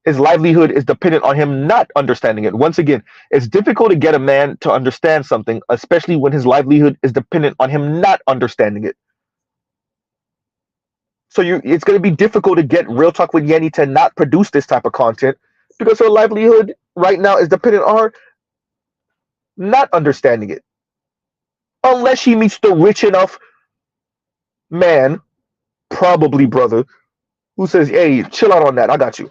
His livelihood is dependent on him not understanding it. Once again, it's difficult to get a man to understand something, especially when his livelihood is dependent on him not understanding it. So it's going to be difficult to get Real Talk with Yanni to not produce this type of content because her livelihood right now is dependent on her not understanding it. Unless she meets the rich enough man, probably brother, who says, "Hey, chill out on that. I got you."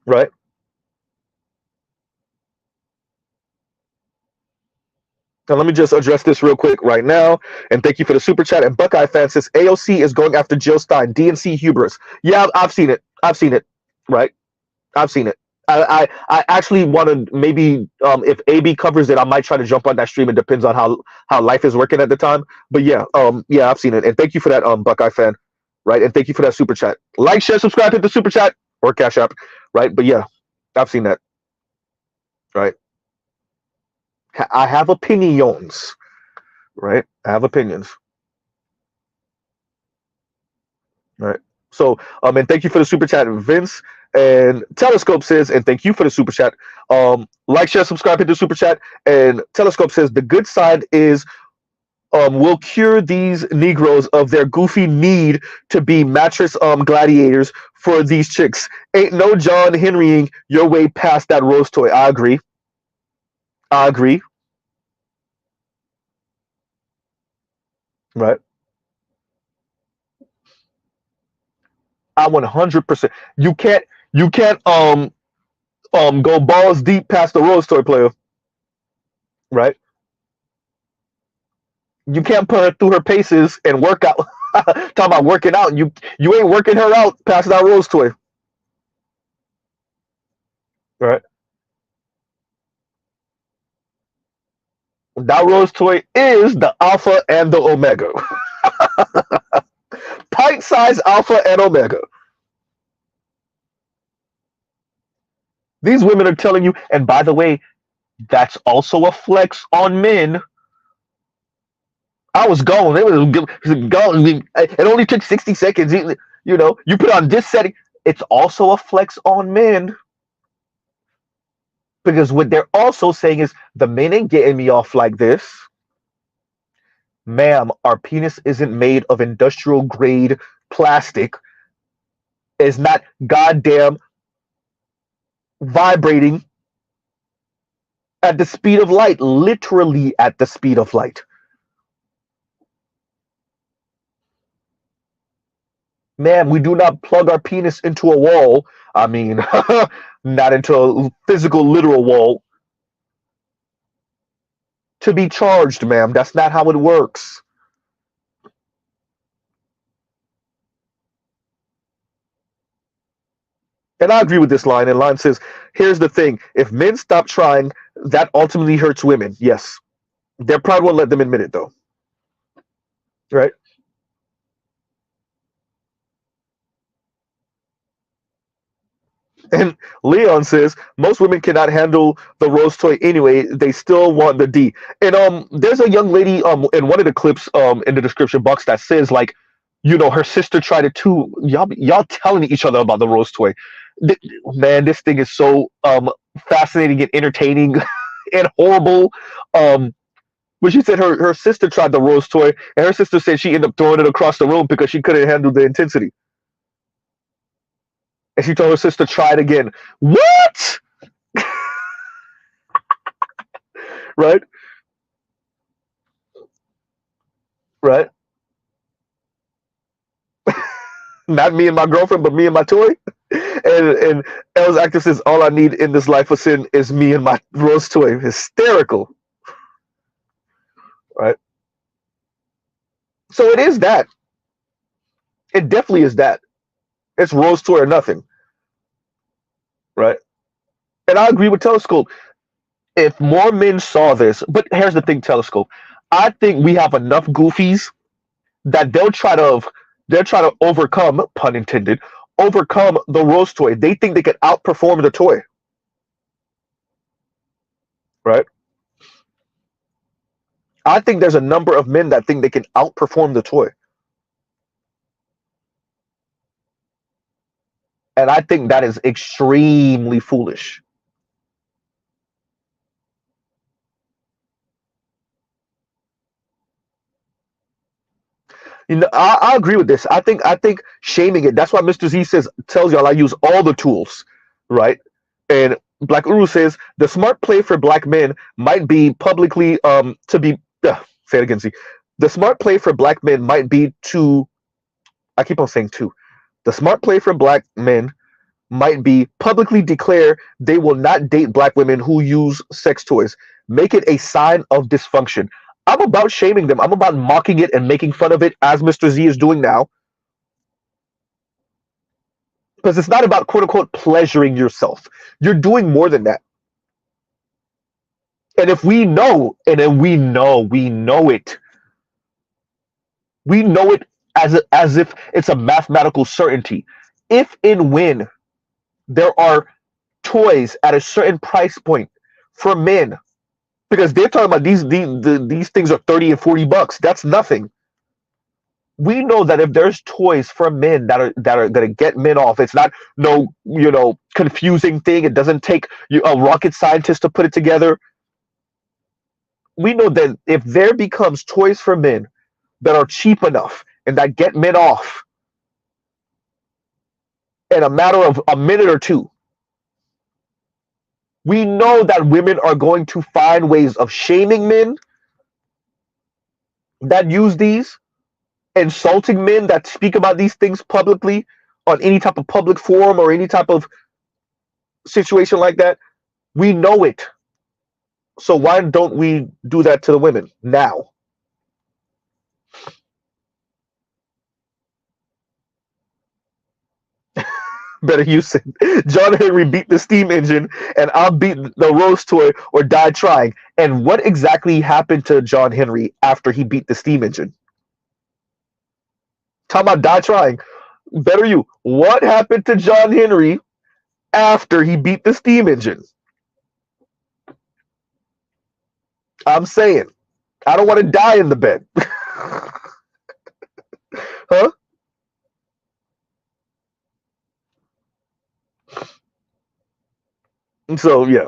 Right? Now, let me just address this real quick right now. And thank you for the super chat. And Buckeye fan says AOC is going after Jill Stein, DNC hubris. Yeah, I've seen it. I've seen it. Right? I've seen it. I actually want to maybe if AB covers it, I might try to jump on that stream. It depends on how life is working at the time. But yeah, yeah, I've seen it. And thank you for that, Buckeye fan. Right? And thank you for that super chat. Like, share, subscribe, hit the super chat or Cash App. Right? But yeah, I've seen that. Right? I have opinions. Right? I have opinions. Right. So, and thank you for the super chat, Vince. And Telescope says, and thank you for the super chat. Like, share, subscribe, hit the super chat. And Telescope says, the good side is will cure these Negroes of their goofy need to be mattress gladiators for these chicks. Ain't no John Henrying your way past that rose toy. I agree. I agree. Right. I 100%. You can't go balls deep past the rose toy player. Right. You can't put her through her paces and work out. Talking about working out, you ain't working her out past that rose toy, right? That rose toy is the alpha and the omega, pint size alpha and omega. These women are telling you, and by the way, that's also a flex on men. I was gone. It was gone. It only took 60 seconds. You put on this setting. It's also a flex on men. Because what they're also saying is the men ain't getting me off like this. Ma'am, our penis isn't made of industrial grade plastic. It's not goddamn vibrating at the speed of light, literally at the speed of light. Ma'am, we do not plug our penis into a wall. I mean, not into a physical, literal wall to be charged, ma'am. That's not how it works. And I agree with this line. And line says, here's the thing. If men stop trying, that ultimately hurts women. Yes. Their pride won't let them admit it, though. Right? And Leon says, most women cannot handle the rose toy anyway. They still want the D. And there's a young lady in one of the clips in the description box that says, like, her sister tried it too. Y'all telling each other about the rose toy. Man, this thing is so fascinating and entertaining and horrible. But she said her sister tried the rose toy, and her sister said she ended up throwing it across the room because she couldn't handle the intensity. And she told her sister, try it again. What? Right? Right? Not me and my girlfriend, but me and my toy. And Elle's actor says, all I need in this life of sin is me and my rose toy. Hysterical. Right? So it is that. It definitely is that. It's rose toy or nothing. Right? And I agree with Telescope. If more men saw this, but here's the thing, Telescope. I think we have enough goofies that they'll try to overcome, pun intended, overcome the rose toy. They think they can outperform the toy. Right? I think there's a number of men that think they can outperform the toy. And I think that is extremely foolish. I agree with this. I think shaming it. That's why Mr. Z says tells y'all I use all the tools, right? And Black Uru says the smart play for black men might be publicly to be say it again. See, the smart play for black men might be to. I keep on saying to. The smart play for black men might be publicly declare they will not date black women who use sex toys. Make it a sign of dysfunction. I'm about shaming them. I'm about mocking it and making fun of it as Mr. Z is doing now. Because it's not about quote unquote pleasuring yourself. You're doing more than that. And if we know, and then we know it as if it's a mathematical certainty. If and when there are toys at a certain price point for men, because they're talking about these things are 30 and 40 bucks. That's nothing. We know that if there's toys for men that are gonna get men off, it's not no confusing thing. It doesn't take a rocket scientist to put it together. We know that if there becomes toys for men that are cheap enough and that get men off in a matter of a minute or two, we know that women are going to find ways of shaming men that use these, insulting men that speak about these things publicly on any type of public forum or any type of situation like that. We know it. So why don't we do that to the women now? Better use it. John Henry beat the steam engine, and I'll beat the rose toy or die trying. And what exactly happened to John Henry after he beat the steam engine? Talk about die trying. Better you. What happened to John Henry after he beat the steam engine? I'm saying, I don't want to die in the bed. Huh? So, yeah.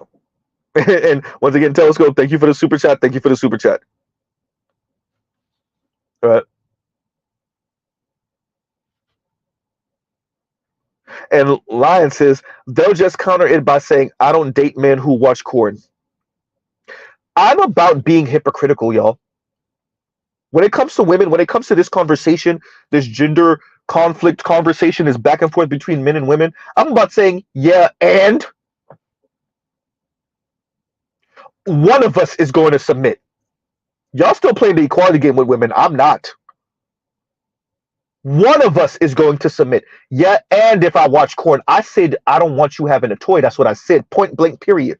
And once again, Telescope, thank you for the super chat. Thank you for the super chat. All right. And Lion says, they'll just counter it by saying, I don't date men who watch corn. I'm about being hypocritical, y'all. When it comes to women, when it comes to this conversation, this gender conflict conversation, this back and forth between men and women, I'm about saying, yeah, and one of us is going to submit. Y'all still playing the equality game with women. I'm not. One of us is going to submit. Yeah, and if I watch corn, I said I don't want you having a toy. That's what I said. Point blank, period.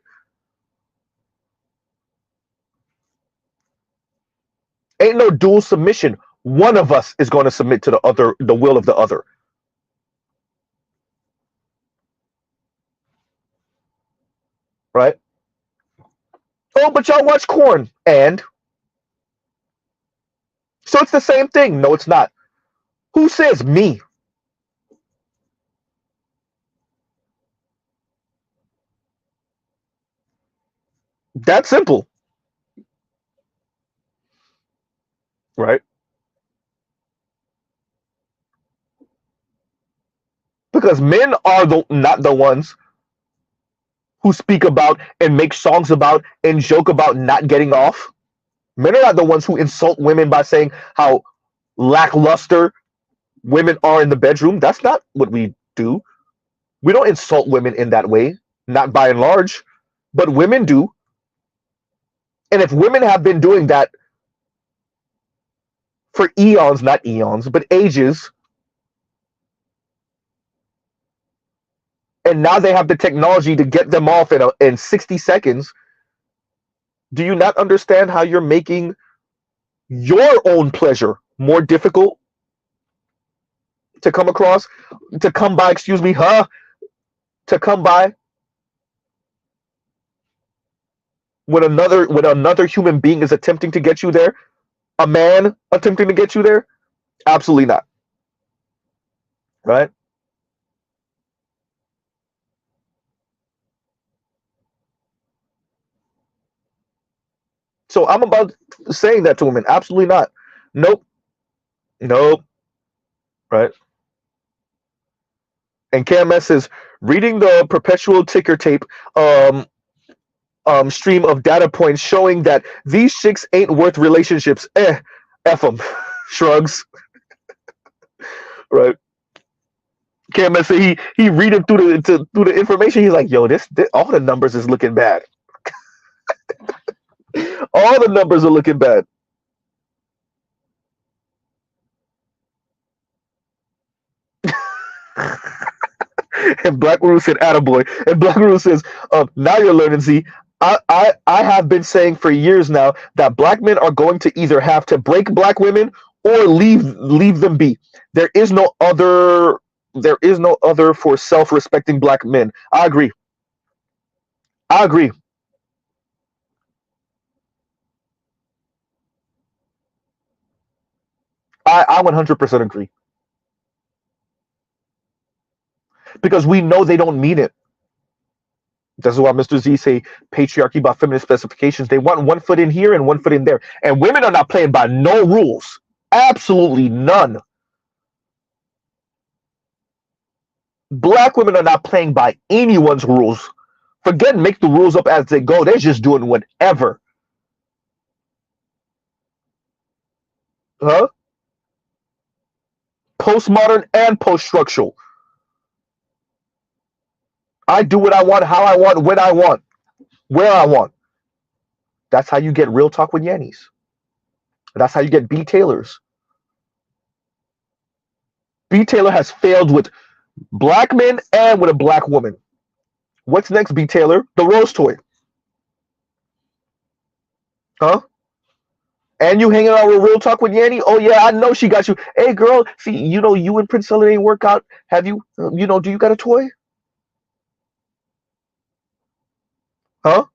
Ain't no dual submission. One of us is going to submit to the will of the other. Right? Oh, but y'all watch corn. And so it's the same thing. No, it's not. Who says me? That's simple. Right? Because men are not the ones who speak about and make songs about and joke about not getting off. Men are not the ones who insult women by saying how lackluster women are in the bedroom. That's not what we do. We don't insult women in that way, not by and large, but women do. And if women have been doing that for eons, not eons, but ages, and now they have the technology to get them off in 60 seconds, do you not understand how you're making your own pleasure more difficult to come across, to come by, excuse me, to come by when another human being is attempting to get you there, a man attempting to get you there? Absolutely not. Right? So I'm about saying that to women. Absolutely not. Nope. Nope. Right. And KMS is reading the perpetual ticker tape um, stream of data points showing that these chicks ain't worth relationships. F them. Shrugs. Right. KMS, he reading through the information. He's like, yo, this all the numbers is looking bad. All the numbers are looking bad. And Black Guru said, "Attaboy." And Black Guru says, "Now you're learning, Z. I have been saying for years now that black men are going to either have to break black women or leave them be. There is no other. There is no other for self-respecting black men." I agree. I agree. I 100% agree because we know they don't mean it. This is why Mr. Z say patriarchy by feminist specifications. They want one foot in here and one foot in there. And women are not playing by no rules. Absolutely none. Black women are not playing by anyone's rules. Forget make the rules up as they go. They're just doing whatever. Huh? Postmodern and post-structural. I do what I want, how I want, when I want, where I want. That's how you get real talk with Yannis. That's how you get B Taylors. B Taylor has failed with black men and with a black woman. What's next, B Taylor? The rose toy. Huh? And you hanging out with real talk with Yanni? Oh yeah, I know she got you. Hey girl, see, you and Prince Ella ain't work out. Have you? Do you got a toy? Huh?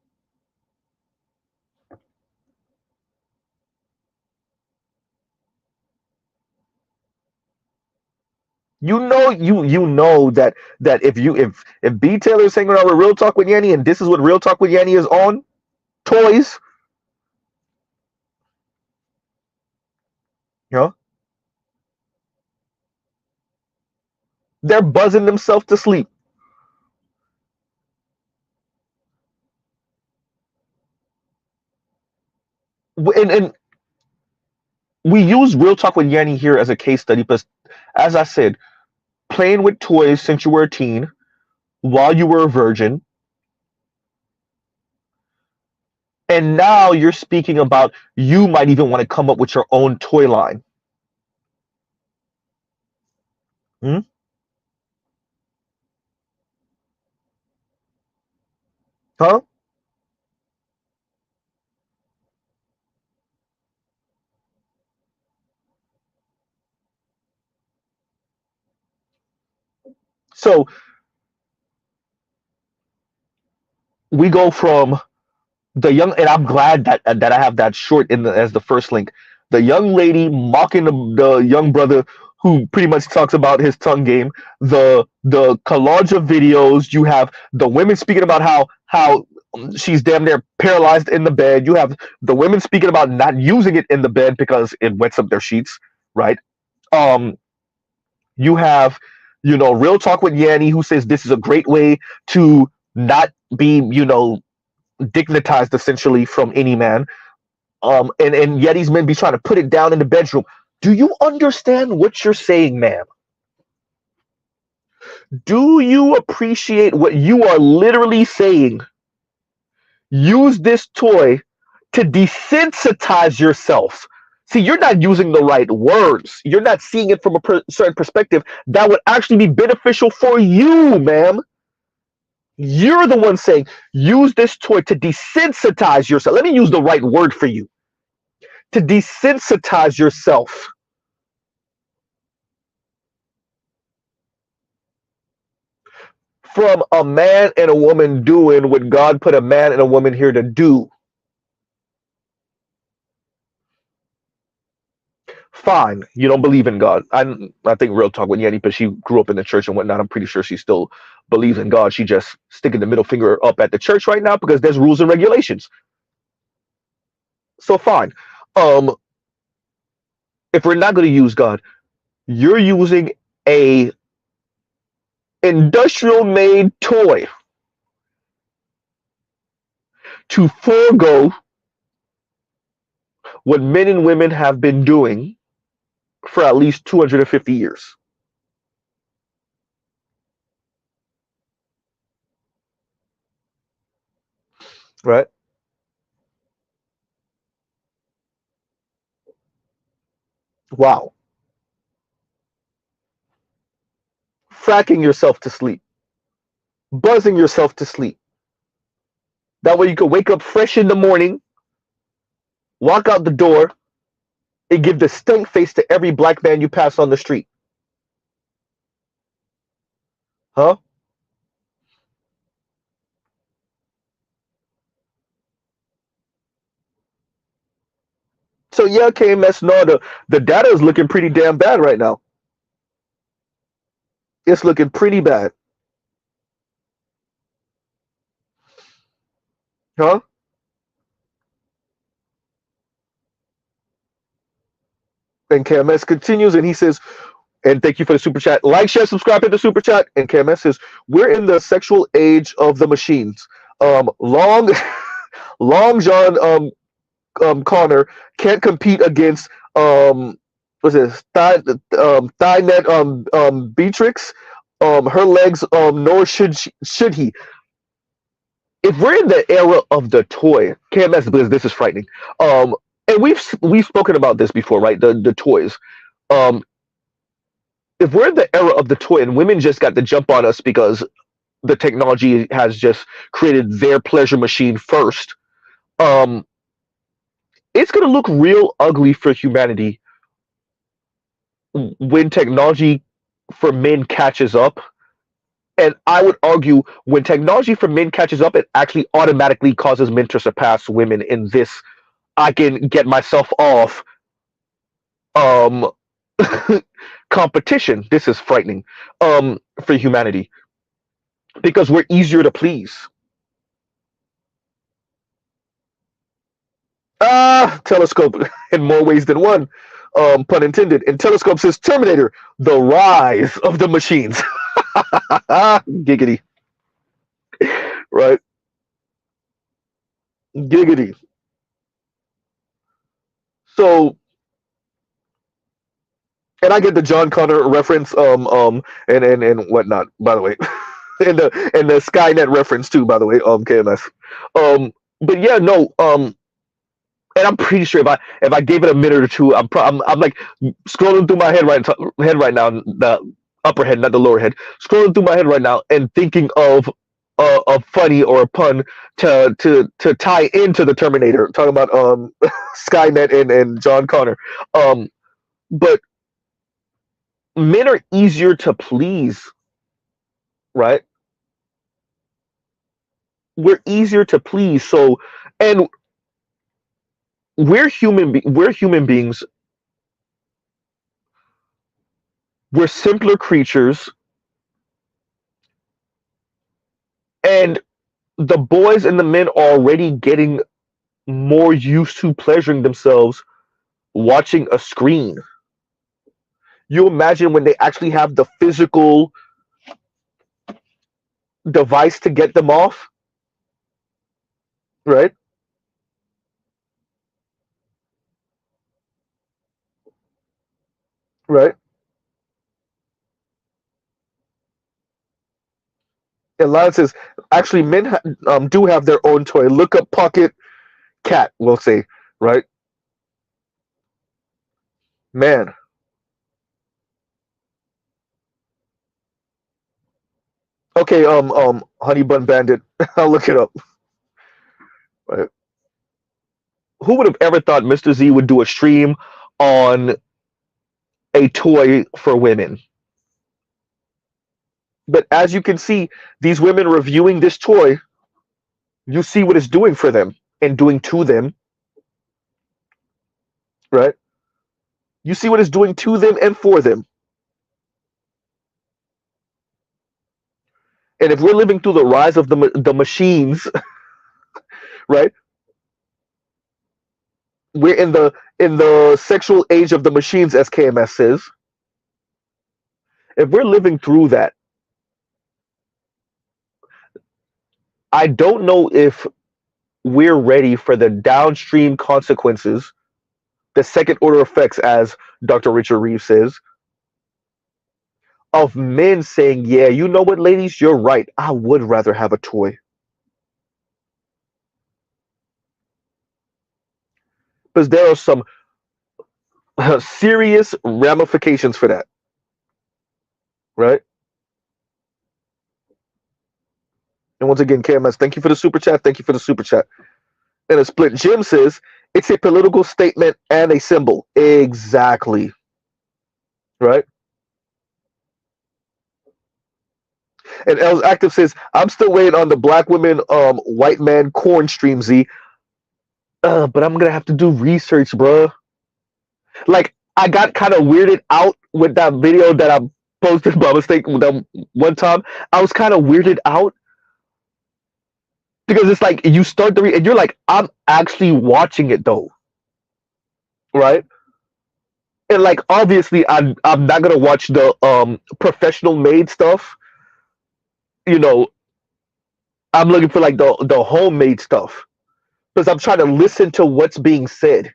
You know that if B Taylor is hanging out with real talk with Yanni and this is what real talk with Yanni is on, toys. Huh? They're buzzing themselves to sleep. And we use real talk with Yanni here as a case study, but as I said, playing with toys since you were a teen, while you were a virgin, and now you're speaking about you might even want to come up with your own toy line. Hmm? Huh? So we go from the young, and I'm glad that I have that short as the first link. The young lady mocking the young brother who pretty much talks about his tongue game. The collage of videos. You have the women speaking about how she's damn near paralyzed in the bed. You have the women speaking about not using it in the bed because it wets up their sheets, right? Um, you have real talk with Yanni who says this is a great way to not be dignitized essentially from any man. And yet these men be trying to put it down in the bedroom. Do you understand what you're saying, ma'am? Do you appreciate what you are literally saying? Use this toy to desensitize yourself. See, you're not using the right words. You're not seeing it from a certain perspective that would actually be beneficial for you, ma'am. You're the one saying, use this toy to desensitize yourself. Let me use the right word for you. To desensitize yourself from a man and a woman doing what God put a man and a woman here to do. Fine, you don't believe in God. I think real talk with Yanni, but she grew up in the church and whatnot. I'm pretty sure she still believes in God. She just sticking the middle finger up at the church right now because there's rules and regulations. So fine. Um, if we're not going to use God, you're using a industrial made toy to forego what men and women have been doing for at least 250 years. Right? Wow. Fracking yourself to sleep, buzzing yourself to sleep. That way you can wake up fresh in the morning, walk out the door, and give the stink face to every black man you pass on the street. Huh? So yeah, KMS, no, the data is looking pretty damn bad right now. It's looking pretty bad. Huh? And KMS continues and he says, and thank you for the super chat. Like, share, subscribe, hit the super chat. And KMS says, we're in the sexual age of the machines. Long Long John Connor can't compete against what's this Thynet Beatrix. Her legs nor should he. If we're in the era of the toy, KMS, because this is frightening. And we've spoken about this before, right? The toys. Um, if we're in the era of the toy and women just got to jump on us because the technology has just created their pleasure machine first, um, it's going to look real ugly for humanity when technology for men catches up. And I would argue when technology for men catches up, it actually automatically causes men to surpass women in this. I can get myself off um, competition. This is frightening for humanity because we're easier to please. Telescope in more ways than one, pun intended. And Telescope says Terminator, the rise of the machines. Giggity. Right? Giggity. So, and I get the John Connor reference, and whatnot, by the way. And the Skynet reference too, by the way, KMS. But yeah, no, and I'm pretty sure if I gave it a minute or two, I'm like scrolling through my head right now, the upper head, not the lower head, scrolling through my head right now and thinking of a funny or a pun to tie into the Terminator, talking about Skynet and John Connor. But men are easier to please, right? We're easier to please, so and we're human beings. We're simpler creatures, and the boys and the men are already getting more used to pleasuring themselves watching a screen. You imagine when they actually have the physical device to get them off, right? Right. And Lon says, actually, men do have their own toy. Look up Pocket Cat, we'll say, right? Man. Okay, Honey Bun Bandit. I'll look it up. Right. Who would have ever thought Mr. Z would do a stream on a toy for women? But as you can see, these women reviewing this toy, you see what it's doing for them and doing to them, right? You see what it's doing to them and for them. And if we're living through the rise of the machines, right? we're in the sexual age of the machines, as KMS says. If we're living through that, I don't know if we're ready for the downstream consequences, the second order effects, as Dr. Richard Reeves says, of men saying, yeah, you know what, ladies, you're right. I would rather have a toy. Because there are some serious ramifications for that, right? And once again, KMS, thank you for the super chat. Thank you for the super chat. And a split Jim says, it's a political statement and a symbol. Exactly. Right? And Els Active says, I'm still waiting on the black women, white man corn stream, Z. But I'm gonna have to do research, bruh. Like, I got kind of weirded out with that video that I posted by mistake that one time. I was kind of weirded out because it's like you start the and you're like, I'm actually watching it though, right? And like obviously, I'm not gonna watch the professional made stuff. You know, I'm looking for like the homemade stuff because I'm trying to listen to what's being said.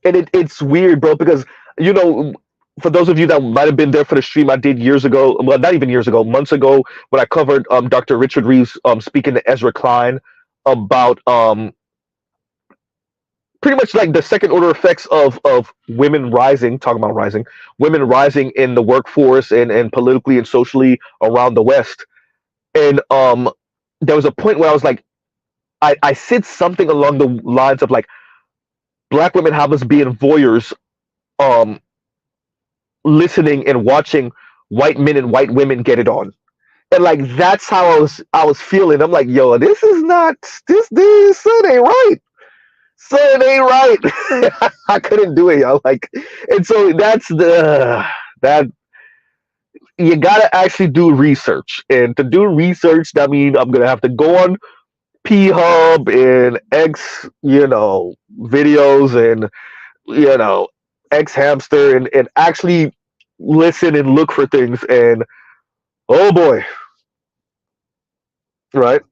And it's weird, bro, because you know, for those of you that might have been there for the stream I did years ago, well, not even years ago, months ago, when I covered Dr. Richard Reeves speaking to Ezra Klein about pretty much like the second order effects of women rising, talking about rising, women rising in the workforce and politically and socially around the West. And there was a point where I was like, I said something along the lines of like, black women have us being voyeurs, listening and watching white men and white women get it on. And like that's how I was feeling. I'm like, yo, this is not this son ain't right. Son ain't right. I couldn't do it, yo. Like, and so that's that you gotta actually do research. And to do research, that means I'm gonna have to go on P Hub and X, videos and X Hamster and actually listen and look for things. And oh boy, right?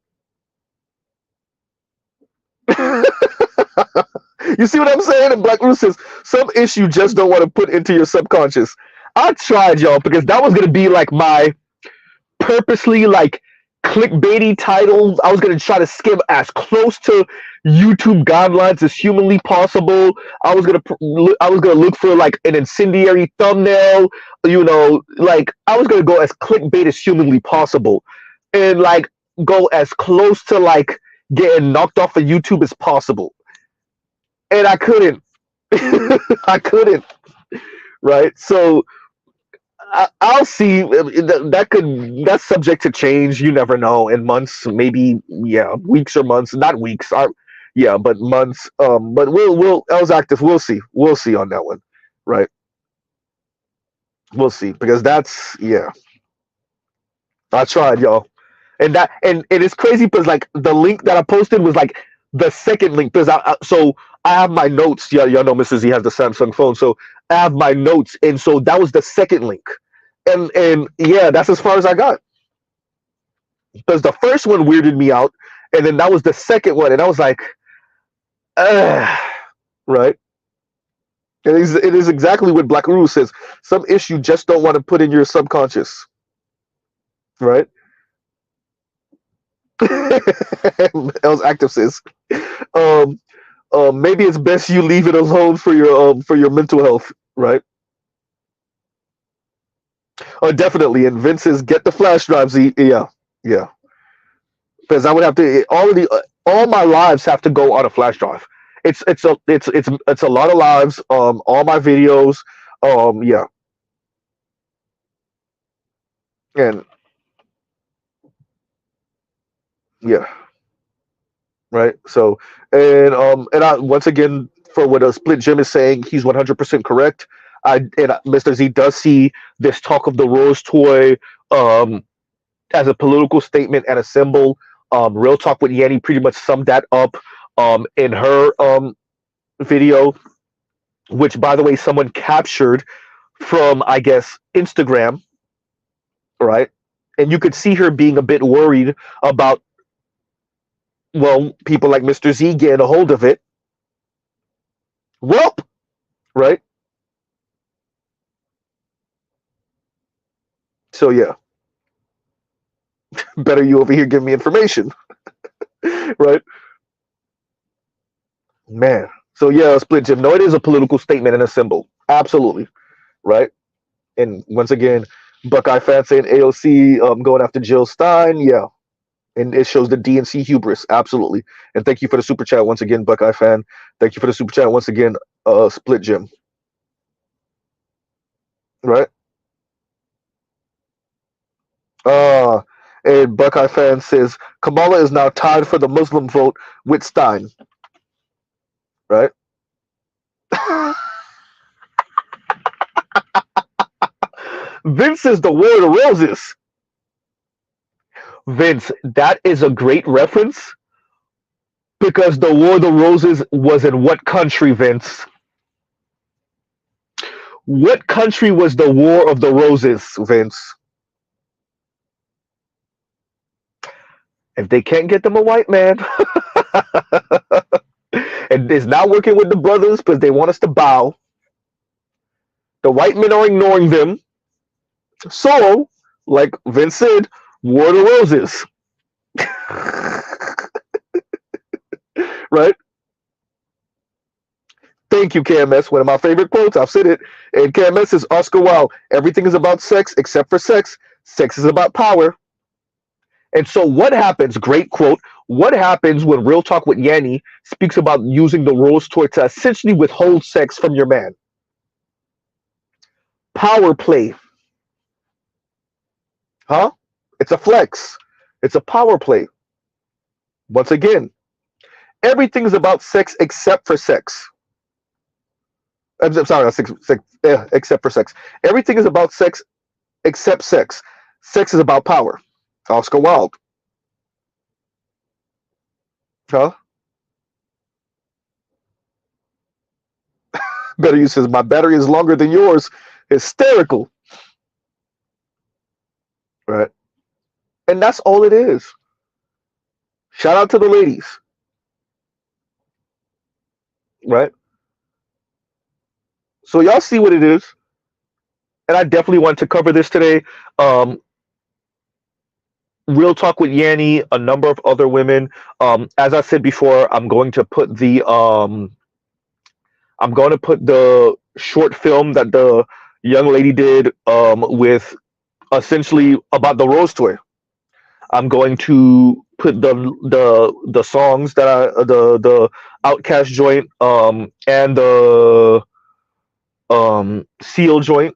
You see what I'm saying? And Black Ruth says, some issue just don't want to put into your subconscious. I tried, y'all, because that was going to be like my purposely like clickbaity title. I was going to try to skim as close to YouTube guidelines as humanly possible. I was going to look for like an incendiary thumbnail, like I was going to go as clickbait as humanly possible and like go as close to like getting knocked off of YouTube as possible. And I couldn't. I couldn't. Right? So I'll see. That's subject to change. You never know. In months, maybe, weeks or months. Not weeks. But months. But we'll Els Active. We'll see. We'll see on that one. Right? We'll see, because that's I tried, y'all, and it is crazy because like the link that I posted was like the second link because I have my notes. Y'all know Mrs. Z has the Samsung phone, so I have my notes, and so that was the second link, and that's as far as I got because the first one weirded me out, and then that was the second one, and I was like, right. It is exactly what Black Guru says. Some issue just don't want to put in your subconscious, right? Els Active says, maybe it's best you leave it alone for your mental health, right? Oh, definitely. And Vince says, get the flash drives. Yeah. Because I would have to all my lives have to go on a flash drive. It's a lot of lives. All my videos. And right. So and I once again for what a split Jim is saying, he's 100% correct. Mr. Z does see this talk of the rose toy as a political statement and a symbol. Real Talk with Yanni pretty much summed that up in her video, which by the way someone captured from, I guess, Instagram, right? And you could see her being a bit worried about, well, people like Mr. Z getting a hold of it. Welp, right? So yeah, better you over here give me information, right? Man. So yeah, split Jim. No, it is a political statement and a symbol. Absolutely, right? And once again, Buckeye fan saying AOC going after Jill Stein. Yeah, and it shows the DNC hubris. Absolutely. And thank you for the super chat once again, Buckeye fan. Thank you for the super chat once again, Split Jim. Right? And Buckeye fan says Kamala is now tied for the Muslim vote with Stein. Right? Vince is the War of the Roses. Vince, that is a great reference because the War of the Roses was in what country, Vince? What country was the War of the Roses, Vince? If they can't get them a white man, and it's not working with the brothers because they want us to bow, the white men are ignoring them. So, like Vince said, War of the Roses. Right? Thank you, KMS. One of my favorite quotes. I've said it. And KMS is Oscar Wilde. Everything is about sex except for sex. Sex is about power. And so what happens, great quote, what happens when Real Talk with Yanni speaks about using the rose toy to essentially withhold sex from your man? Power play. Huh? It's a flex. It's a power play. Once again, everything is about sex except for sex. I'm sorry, except for sex. Everything is about sex except sex. Sex is about power. Oscar Wilde. Huh? Better use says, my battery is longer than yours. Hysterical. Right? And that's all it is. Shout out to the ladies. Right? So y'all see what it is. And I definitely want to cover this today. Real Talk with Yanni, a number of other women. As I said before, I'm going to put the short film that the young lady did with essentially about the rose toy. I'm going to put the songs that the Outcast joint and the Seal joint.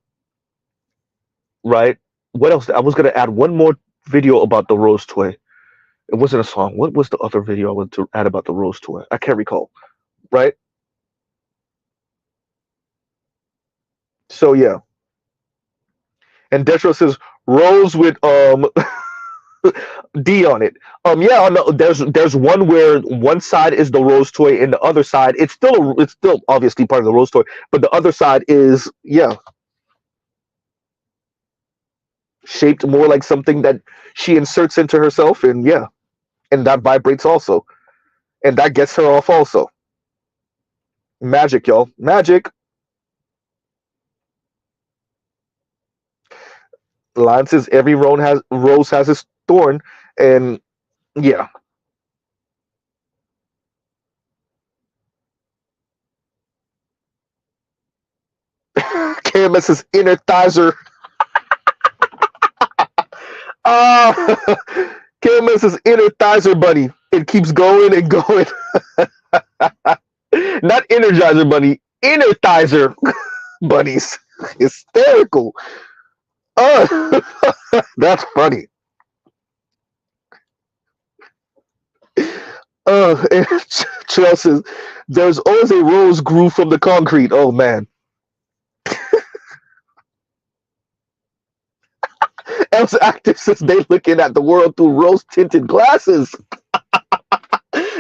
Right? What else? I was gonna add one more video about the rose toy. It wasn't a song. What was the other video I wanted to add about the rose toy? I can't recall. Right? So yeah. And Detro says rose with D on it. Yeah, no, there's one where one side is the rose toy and the other side it's still obviously part of the rose toy, but the other side is shaped more like something that she inserts into herself, and and that vibrates also, and that gets her off also. Magic, y'all, magic. Lion says every rose has its thorn, and yeah. KMS is inner thizer. KMS is inner thizer bunny. It keeps going and going. Not Energizer bunny, inner thizer bunnies. Hysterical. That's funny. And Trail says, there's always a rose grew from the concrete. Oh, man. Else active says they looking at the world through rose-tinted glasses.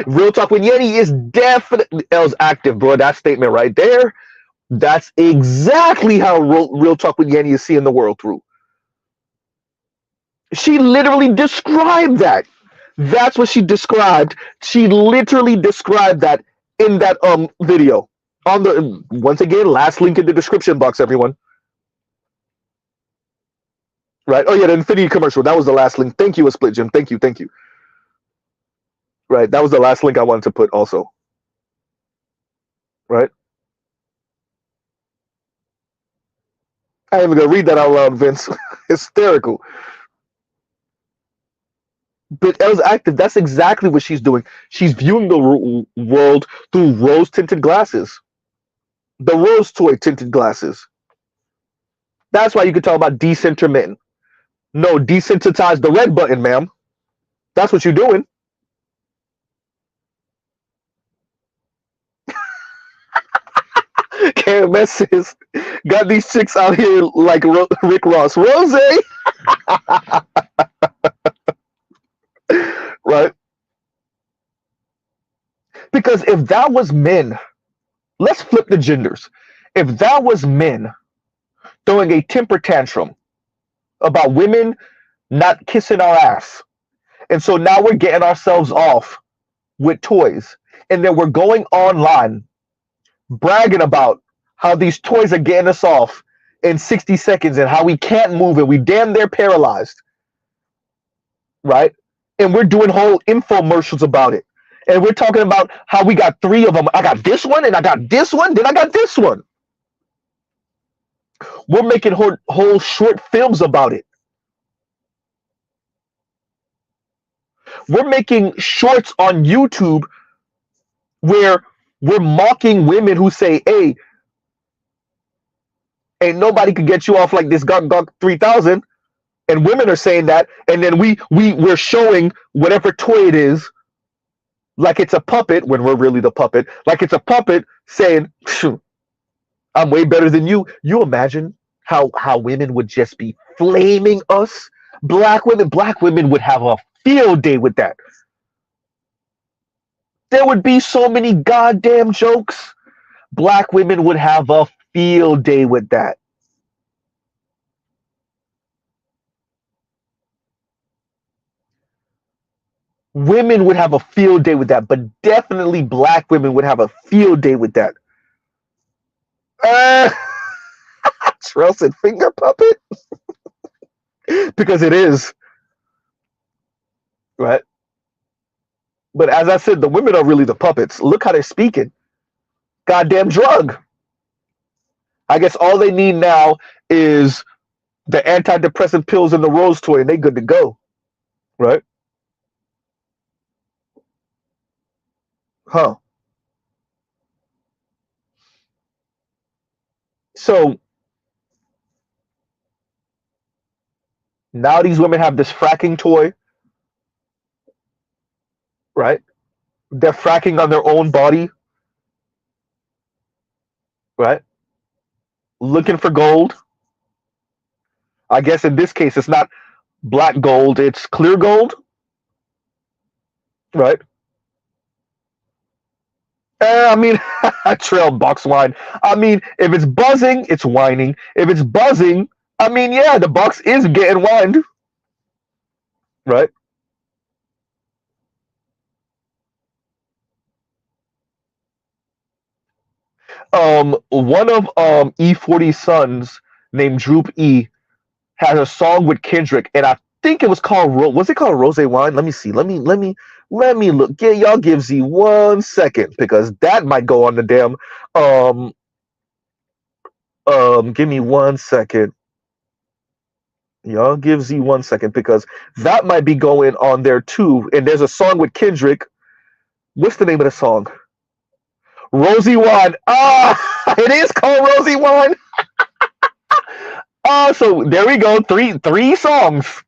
Real talk with Yanni is definitely L's active, bro. That statement right there. That's exactly how real talk with Yanni is seeing the world through. She literally described that. That's what she described. She literally described that in that video. On the once again, last link in the description box, everyone. Right? Oh yeah, the Infinity commercial. That was the last link. Thank you, a split Jim. Thank you, thank you. Right, that was the last link I wanted to put also. Right? I ain't even gonna read that out loud, Vince. Hysterical. But Elle's active. That's exactly what she's doing. She's viewing the world through rose-tinted glasses. The rose toy tinted glasses. That's why you can talk about decentering. No, desensitize the red button, ma'am. That's what you're doing. KMS says, got these chicks out here like Rick Ross. Rose! Right? Because if that was men, let's flip the genders. If that was men throwing a temper tantrum about women not kissing our ass, and so now we're getting ourselves off with toys, and then we're going online bragging about how these toys are getting us off in 60 seconds and how we can't move and we damn near paralyzed, right? And we're doing whole infomercials about it. And we're talking about how we got 3 of them. I got this one, and I got this one, then I got this one. We're making whole short films about it. We're making shorts on YouTube where we're mocking women who say, hey, ain't nobody could get you off like this Gok 3000. And women are saying that, and then we're showing whatever toy it is like it's a puppet when we're really the puppet, like it's a puppet saying, I'm way better than you. You imagine how women would just be flaming us? Black women would have a field day with that. There would be so many goddamn jokes. Black women would have a field day with that. Women would have a field day with that, but definitely black women would have a field day with that. Terrell said finger puppet? Because it is. Right? But as I said, the women are really the puppets. Look how they're speaking. Goddamn drug. I guess all they need now is the antidepressant pills and the rose toy, and they good to go. Right? Huh. So now these women have this fracking toy, right? They're fracking on their own body, right? Looking for gold. I guess in this case, it's not black gold, it's clear gold, right? I mean, trail box wine. I mean, if it's buzzing, it's whining. If it's buzzing, I mean, yeah, the box is getting whined, right? One of E40's sons named Droop E has a song with Kendrick, and I think it was called was it called Rose Wine? Let me see. Let me look. Yeah, y'all give Z 1 second because that might go on the damn give me 1 second. Y'all give Z 1 second because that might be going on there too. And there's a song with Kendrick. What's the name of the song? Rosie Wine. Ah, it is called Rosie Wine. So there we go. Three songs.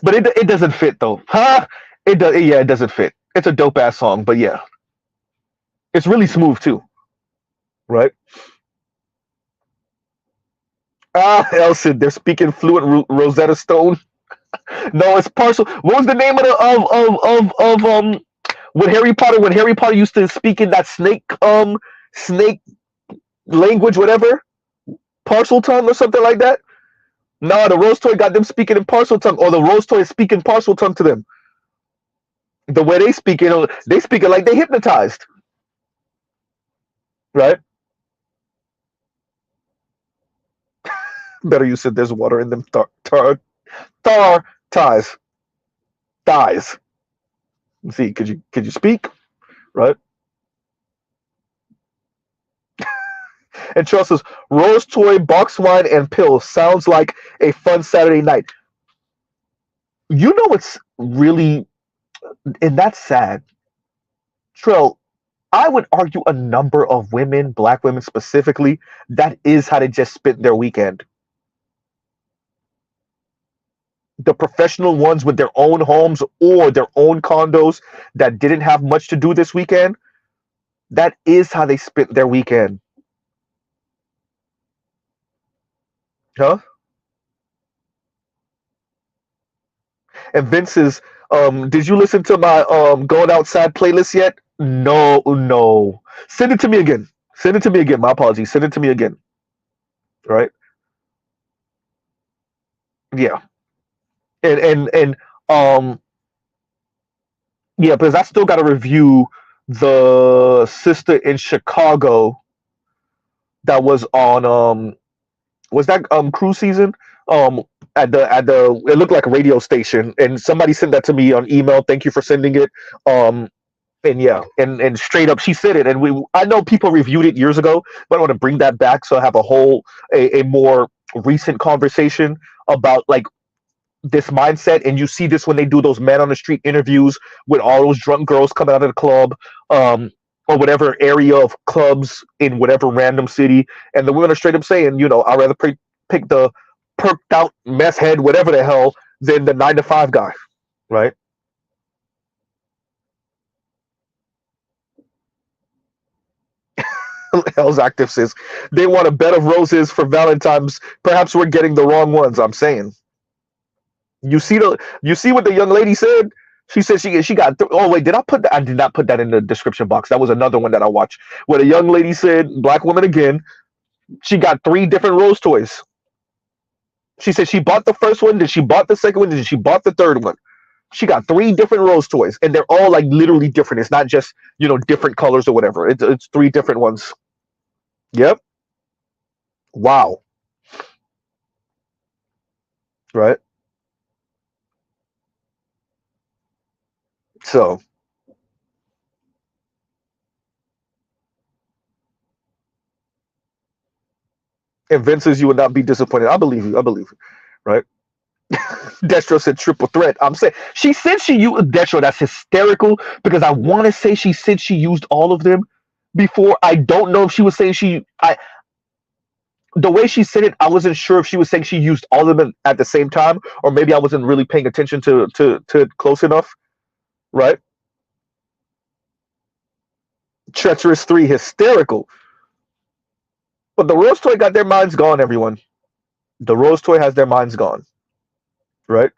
But it doesn't fit though. Huh? It doesn't fit. It's a dope ass song, but yeah. It's really smooth too. Right? Elson, they're speaking fluent Rosetta Stone. No, it's partial. What was the name of the when Harry Potter used to speak in that snake language, whatever, parcel tongue or something like that? No, the Rose Toy got them speaking in parcel tongue, or the Rose Toy is speaking parcel tongue to them. The way they speak it like they hypnotized, right? Better you said there's water in them tar ties thighs. See, could you speak, right? And Charles says Rose Toy, box wine, and pills sounds like a fun Saturday night. You know what's really, and that's sad. Trill, I would argue a number of women, black women specifically, that is how they just spent their weekend. The professional ones with their own homes or their own condos that didn't have much to do this weekend, that is how they spent their weekend. Huh? And Vince's, did you listen to my going outside playlist yet? No, no. Send it to me again. Send it to me again. My apologies. Send it to me again. Right? Yeah. And um yeah, because I still gotta review the sister in Chicago that was on was that cruise season? At the it looked like a radio station, and somebody sent that to me on email. Thank you for sending it. And yeah, and straight up she said it, and I know people reviewed it years ago, but I want to bring that back so I have a more recent conversation about like this mindset. And you see this when they do those man on the street interviews with all those drunk girls coming out of the club, or whatever area of clubs in whatever random city, and the women are straight up saying, I'd rather pick the perked out mess head, whatever the hell, than the 9 to 5 guy, right? Hell's Active says they want a bed of roses for Valentine's. Perhaps we're getting the wrong ones. I'm saying. You see what the young lady said? She said she got. Oh wait, did I put that? I did not put that in the description box. That was another one that I watched. Where the young lady said, "Black woman again." She got 3 different rose toys. She said she bought the first one, then she bought the second one, then she bought the third one. She got 3 different rose toys, and they're all like literally different. It's not just different colors or whatever. It's 3 different ones. Yep. Wow. Right. So, and Vince says you would not be disappointed. I believe you. I believe you. Right. Destro said triple threat. I'm saying she said she used Destro. That's hysterical because I want to say she said she used all of them before. I don't know if she was saying the way she said it, I wasn't sure if she was saying she used all of them at the same time, or maybe I wasn't really paying attention to close enough. Right. Treacherous 3, hysterical. But the Rose Toy got their minds gone, everyone. The Rose Toy has their minds gone. Right.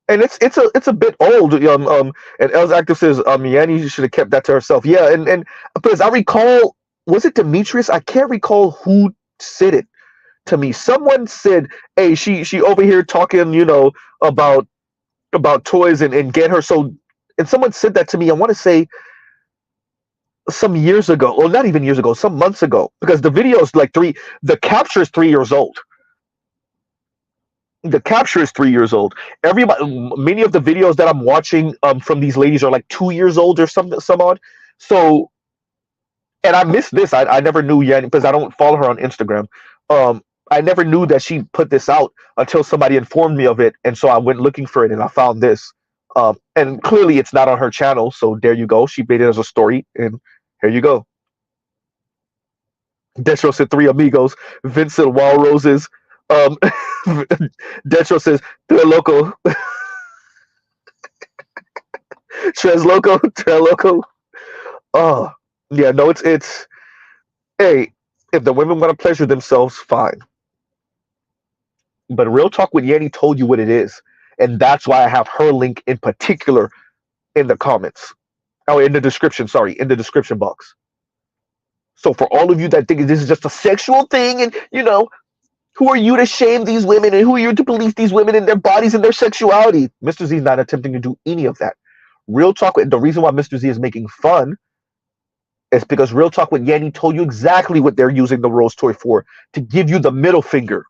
And it's a bit old. And Els Active says Yanni should have kept that to herself. Yeah, and because I recall, was it Demetrius? I can't recall who said it to me. Someone said, "Hey, she over here talking, about toys and get her." So, and someone said that to me. I want to say some years ago, or not even years ago, some months ago, because the video is like the capture is 3 years old. The capture is 3 years old. Everybody, many of the videos that I'm watching from these ladies are like 2 years old or some odd. So, and I missed this. I never knew yet because I don't follow her on Instagram. I never knew that she put this out until somebody informed me of it, and so I went looking for it and I found this. And clearly it's not on her channel, so there you go. She made it as a story, and here you go. Destro said 3 amigos. Vincent Wild Roses. Um, Destro says Tres Loco. Tres Loco. Tres Loco. Oh, yeah, no, it's hey, If the women want to pleasure themselves, fine. But Real Talk with Yanni told you what it is. And that's why I have her link in particular in the comments. Oh, in the description, sorry, in the description box. So for all of you that think this is just a sexual thing and, who are you to shame these women and who are you to police these women and their bodies and their sexuality? Mr. Z is not attempting to do any of that. Real Talk, the reason why Mr. Z is making fun is because Real Talk with Yanni told you exactly what they're using the rose toy for, to give you the middle finger.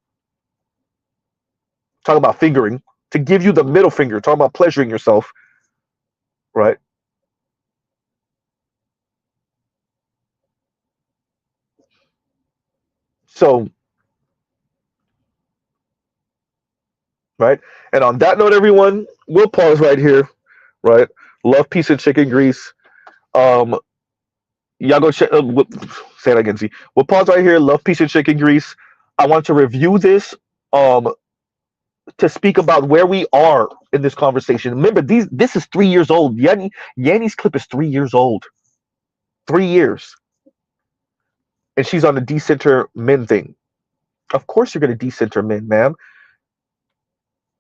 Talking about fingering, to give you the middle finger, talking about pleasuring yourself, right? So, right? And on that note, everyone, we'll pause right here, right? Love, peace, and chicken grease. Um, y'all go check. Say that again. See, we'll pause right here. Love, peace, and chicken grease. I want to review this. Um, to speak about where we are in this conversation. Remember, this is 3 years old. Yanni's clip is 3 years old. 3 years, and she's on the decenter men thing. Of course, you're going to decenter men, ma'am.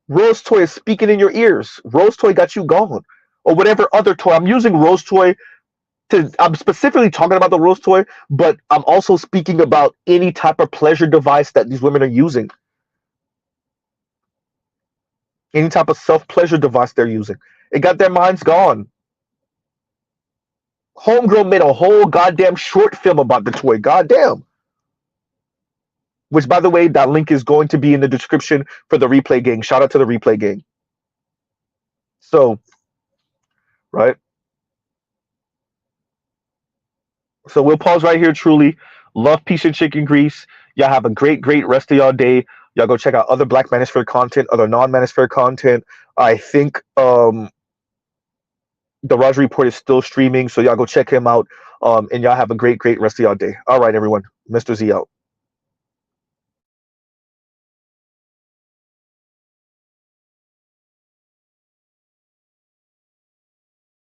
Rose toy is speaking in your ears. Rose toy got you gone, or whatever other toy. I'm using rose toy I'm specifically talking about the rose toy, but I'm also speaking about any type of pleasure device that these women are using. Any type of self-pleasure device they're using. It got their minds gone. Homegirl made a whole goddamn short film about the toy. Goddamn. Which, by the way, that link is going to be in the description for the replay gang. Shout out to the replay gang. So, right. So we'll pause right here, truly. Love, peace, and chicken grease. Y'all have a great, great rest of y'all day. Y'all go check out other Black Manosphere content, other non-Manosphere content. I think the Roger Report is still streaming, so y'all go check him out. And y'all have a great, great rest of y'all day. All right, everyone. Mr. Z out.